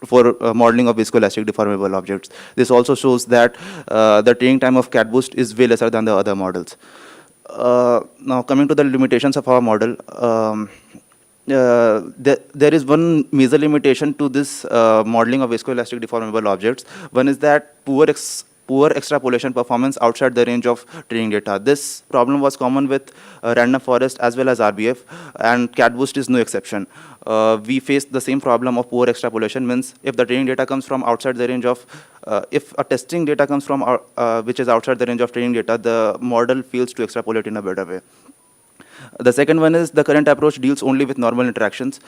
for modeling of viscoelastic deformable objects. This also shows that the training time of Catboost is way lesser than the other models. Now, coming to the limitations of our model, there is one major limitation to this modeling of viscoelastic deformable objects. One is that poor extrapolation performance outside the range of training data. This problem was common with random forest as well as RBF, and Catboost is no exception. We faced the same problem of poor extrapolation, means if the training data comes from outside the range of, if a testing data comes from which is outside the range of training data, the model fails to extrapolate in a better way. The second one is the current approach deals only with normal interactions.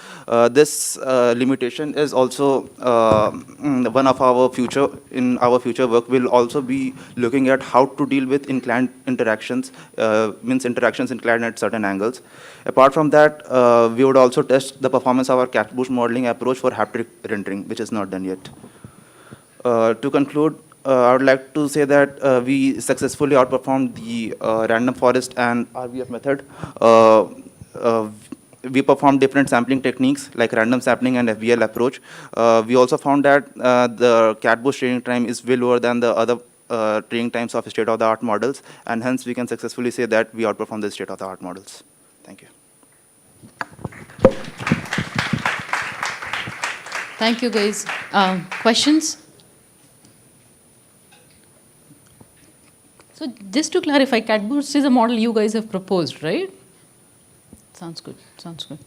This limitation is also one of our future, in our future work, we'll also be looking at how to deal with inclined interactions, means interactions inclined at certain angles. Apart from that, we would also test the performance of our Catboost modeling approach for haptic rendering, which is not done yet. To conclude, I would like to say that we successfully outperformed the random forest and RVF method. We performed different sampling techniques like random sampling and FBL approach. We also found that the Catboost training time is way lower than the other training times of state-of-the-art models, and hence we can successfully say that we outperform the state-of-the-art models. Thank you. Thank you, guys. Questions? So just to clarify, Catboost is a model you guys have proposed, right? Sounds good. Sounds good.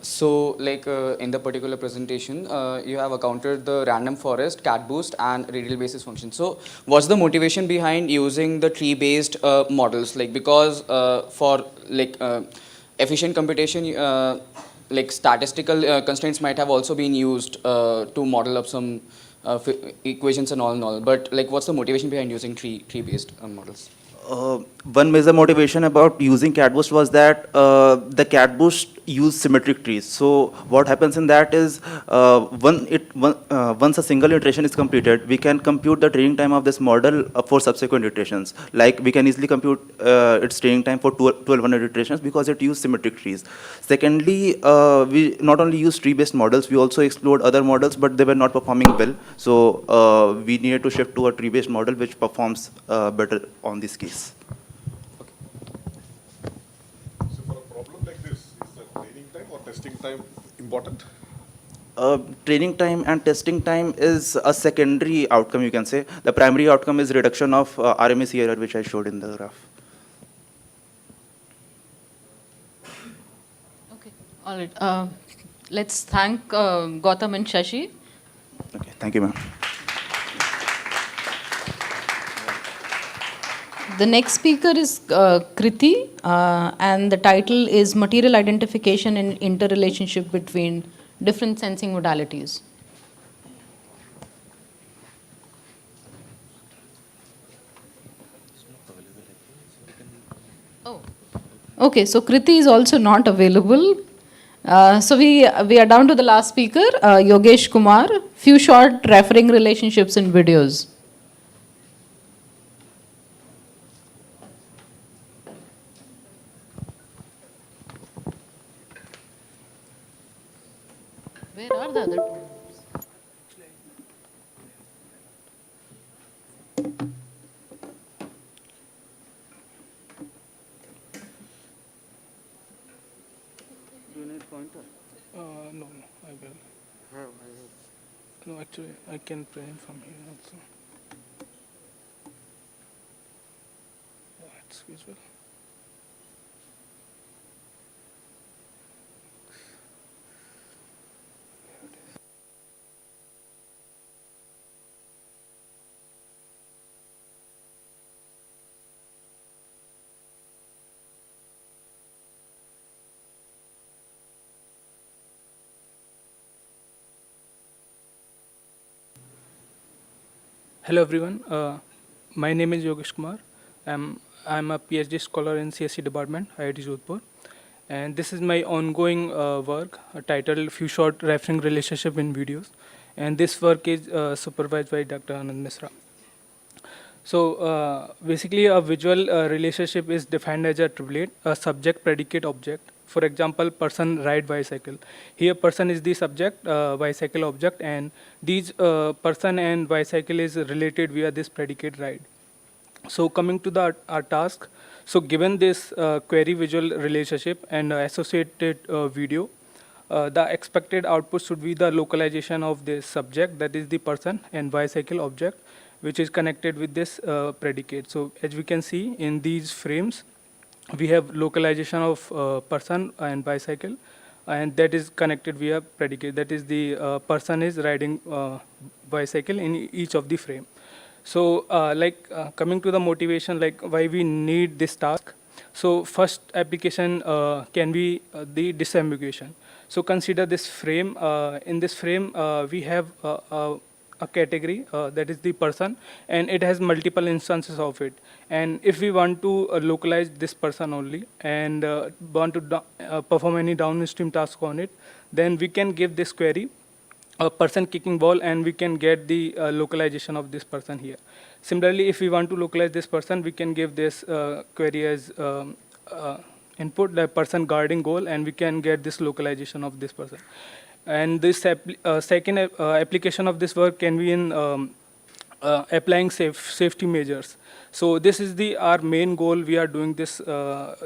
So, like in the particular presentation, you have accounted the random forest, Catboost, and radial basis function. So, what's the motivation behind using the tree-based models? Like, because for like efficient computation, like statistical constraints might have also been used to model up some equations and all. But like, what's the motivation behind using tree-based models? One major motivation about using Catboost was that the Catboost use symmetric trees. So what happens in that is once a single iteration is completed, we can compute the training time of this model for subsequent iterations. Like we can easily compute its training time for 1200 iterations because it uses symmetric trees. Secondly, we not only use tree-based models, we also explored other models, but they were not performing well. So we needed to shift to a tree-based model which performs better on this case. So for a problem like this, is the training time or testing time important? Training time and testing time is a secondary outcome, you can say. The primary outcome is reduction of RMSE error, which I showed in the graph. Okay. All right. Let's thank Gautam and Shashi. Okay, thank you, ma'am. The next speaker is Kriti, and the title is Material Identification and Interrelationship Between Different Sensing Modalities. Oh, okay, so Kriti is also not available. So we are down to the last speaker, Yogesh Kumar, few short referring relationships in videos. Where are the other two? No, I will. No, actually, I can print from here also. Yeah, it's visual. Hello everyone, my name is Yogesh Kumar. I'm a PhD scholar in CSE department, IIT Jodhpur. And this is my ongoing work titled Few Short Referring Relationship in Videos. And this work is supervised by Dr. Anand Misra. So basically, a visual relationship is defined as a triplet: a subject, predicate, object. For example, person ride bicycle. Here, person is the subject, bicycle object, and these person and bicycle is related via this predicate ride. So coming to our task, so given this query visual relationship and associated video, the expected output should be the localization of this subject, that is the person, and bicycle object, which is connected with this predicate. So as we can see in these frames, we have localization of person and bicycle, and that is connected via predicate. That is the person is riding bicycle in each of the frame. So coming to the motivation, like why we need this task. So first application can be the disambiguation. So consider this frame. In this frame, we have a category that is the person, and it has multiple instances of it. And if we want to localize this person only and want to perform any downstream task on it, then we can give this query a person kicking ball, and we can get the localization of this person here. Similarly, if we want to localize this person, we can give this query as input, the person guarding goal, and we can get this localization of this person. And this second application of this work can be in applying safety measures. So this is our main goal. We are doing this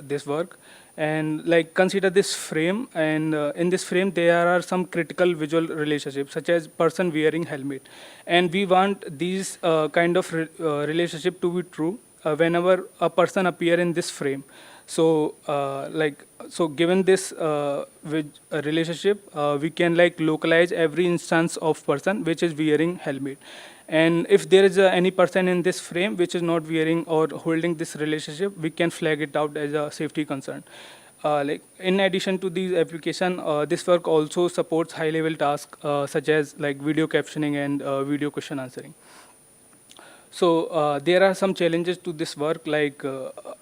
this work. And like consider this frame, and in this frame there are some critical visual relationships, such as person wearing helmet, and we want these kind of relationship to be true whenever a person appear in this frame. So so given this relationship, we can like localize every instance of person which is wearing helmet. And if there is any person in this frame which is not wearing or holding this relationship, we can flag it out as a safety concern. Like in addition to these application, this work also supports high-level tasks such as like video captioning and video question answering. So there are some challenges to this work. Like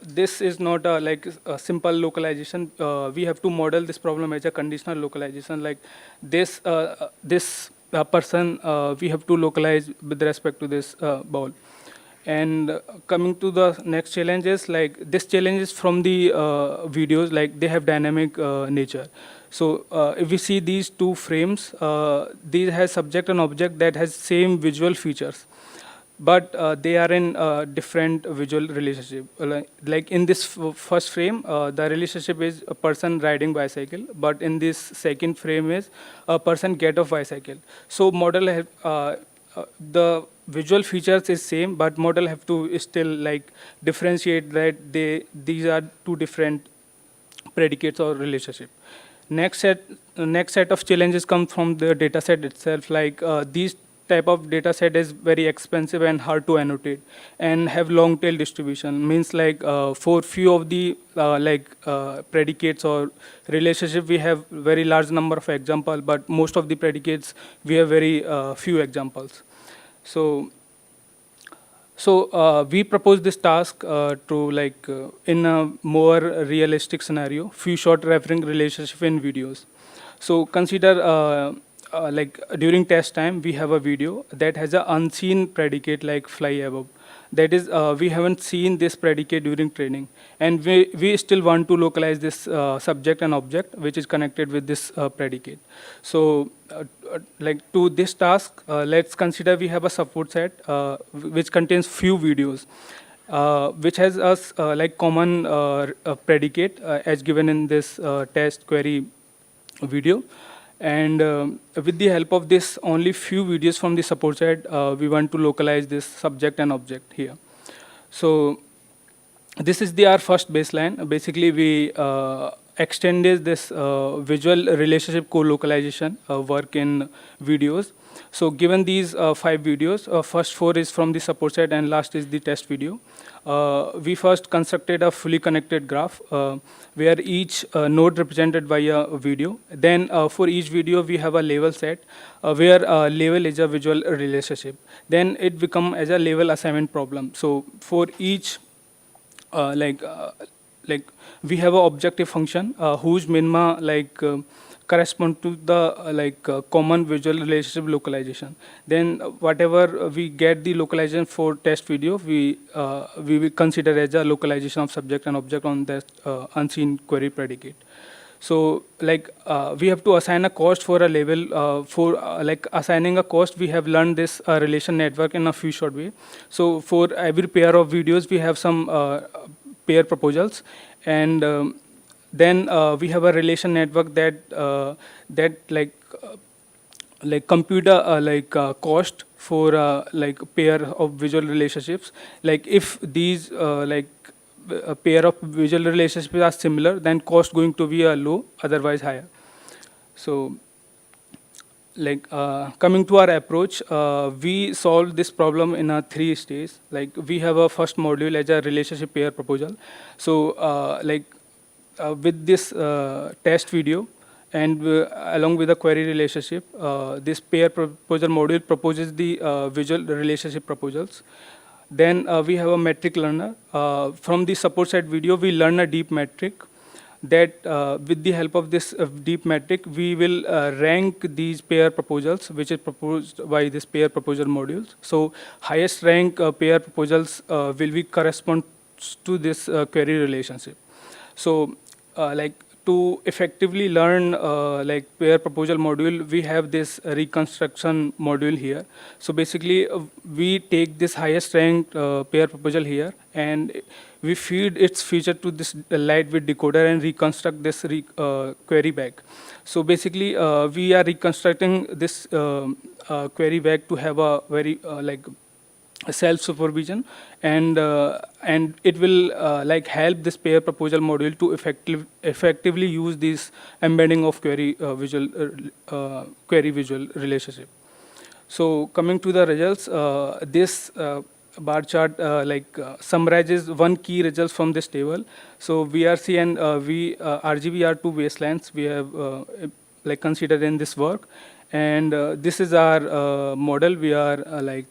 this is not like a simple localization. We have to model this problem as a conditional localization. Like this person we have to localize with respect to this ball. And coming to the next challenges, like this challenge is from the videos, like they have dynamic nature. So if we see these two frames, these has subject and object that has same visual features, but they are in different visual relationship. Like in this first frame, the relationship is a person riding bicycle, but in this second frame is a person get off bicycle. So model have the visual features is same, but model have to still like differentiate that these are two different predicates or relationship. Next set of challenges come from the data set itself. Like these type of data set is very expensive and hard to annotate and have long tail distribution. Means like for few of the predicates or relationship, we have very large number of example, but most of the predicates we have very few examples. So we propose this task to like in a more realistic scenario, few short referring relationship in videos. So consider like during test time, we have a video that has an unseen predicate like fly above. That is, we haven't seen this predicate during training, and we still want to localize this subject and object which is connected with this predicate. So like to this task, let's consider we have a support set which contains few videos which has us like common predicate as given in this test query video. And with the help of this only few videos from the support set, we want to localize this subject and object here. So this is our first baseline. Basically, we extended this visual relationship co-localization work in videos. So given these 5 videos, first 4 is from the support set and last is the test video. We first constructed a fully connected graph where each node represented by a video. Then for each video, we have a label set where label is a visual relationship. Then it become as a label assignment problem. So for each like we have an objective function whose minima correspond to the common visual relationship localization. Then whatever we get the localization for test video, we will consider as a localization of subject and object on that unseen query predicate. So we have to assign a cost for a level. For assigning a cost, we have learned this relation network in a few short way. So for every pair of videos, we have some pair proposals, and then we have a relation network that compute a cost for pair of visual relationships. Like if these a pair of visual relationships are similar, then cost going to be low, otherwise higher. So coming to our approach, we solve this problem in 3 stages. Like we have a first module as a relationship pair proposal. So with this test video and along with the query relationship, this pair proposal module proposes the visual relationship proposals. Then we have a metric learner. From the support side video, we learn a deep metric that with the help of this deep metric, we will rank these pair proposals, which is proposed by this pair proposal modules. So highest rank pair proposals will be correspond to this query relationship. So to effectively learn pair proposal module, we have this reconstruction module here. So basically, we take this highest ranked pair proposal here, and we feed its feature to this lightweight decoder and reconstruct this query back. So basically, we are reconstructing this query back to have a very self-supervision, and it will help this pair proposal module to effectively use this embedding of query visual relationship. So coming to the results, this bar chart summarizes one key results from this table. So VRC and RGB are two baselines we have considered in this work, and this is our model we are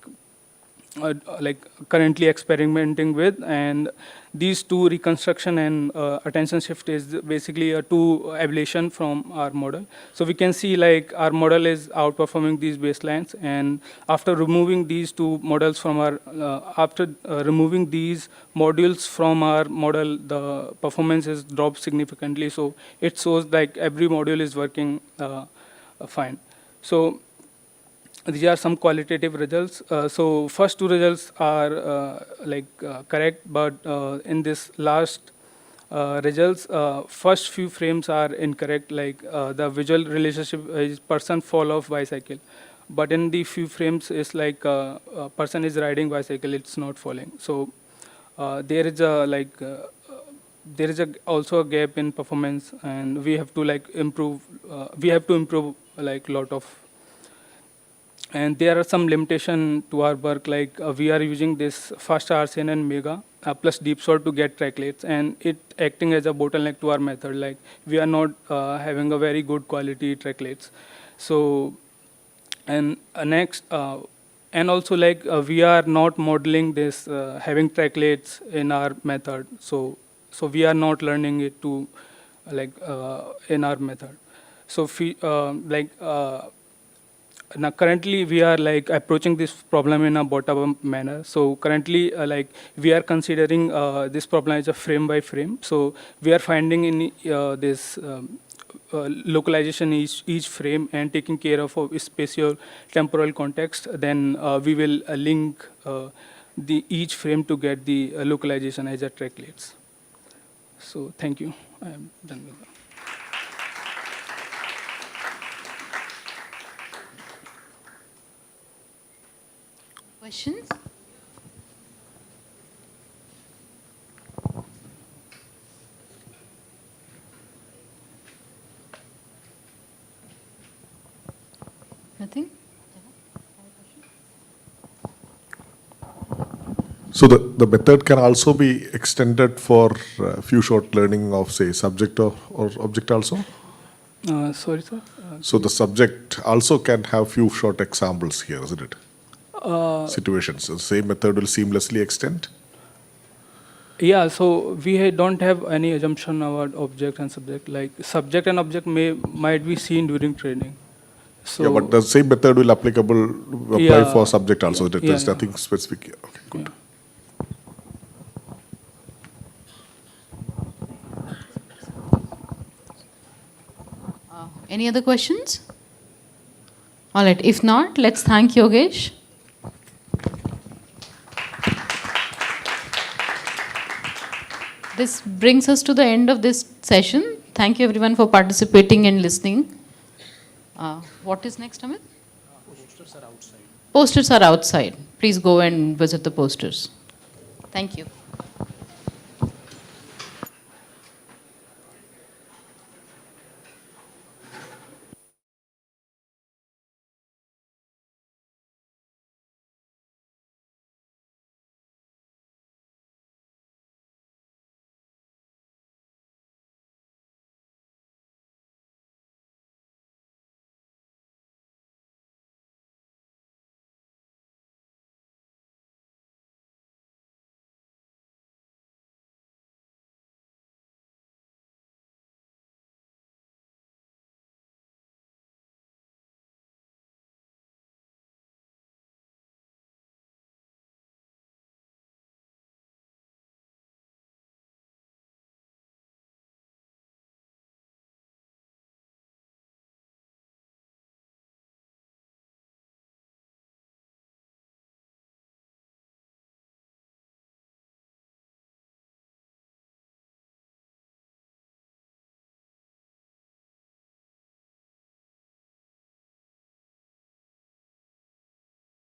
currently experimenting with, and these two reconstruction and attention shift is basically a two ablation from our model. So we can see our model is outperforming these baselines, and after removing these two models from our removing these modules from our model, the performance is dropped significantly. So it shows every module is working fine. So these are some qualitative results. So first two results are correct, but in this last results, first few frames are incorrect. The visual relationship is person fall off bicycle, but in the few frames it's a person is riding bicycle, it's not falling. So there is also a gap in performance, and we have to improve. We have to improve lot of. And there are some limitation to our work, we are using this fast RCN and Mega plus deep sort to get tracklets, and it acting as a bottleneck to our method. We are not having a very good quality tracklets. So, and next, and also we are not modeling this having tracklets in our method. So we are not learning it to in our method. So now currently we are approaching this problem in a bottom-up manner. So currently we are considering this problem as a frame by frame. So we are finding in this localization each frame and taking care of spatial temporal context. Then we will link each frame to get the localization as a tracklets. So thank you. I am done with that. Questions? Nothing? So the method can also be extended for few short learning of, say, subject or object also? Sorry, sir? So the subject also can have few short examples here, isn't it? Situations. The same method will seamlessly extend? Yeah, so we don't have any assumption about object and subject. Like subject and object might be seen during training. So Yeah, but the same method will apply Yeah. for subject also. Yeah, There's yeah. nothing specific here. Okay, good. Yeah. Any other questions? All right, if not, let's thank Yogesh. This brings us to the end of this session. Thank you everyone for participating and listening. What is next, Amit? Posters are outside. Posters are outside. Please go and visit the posters. Thank you.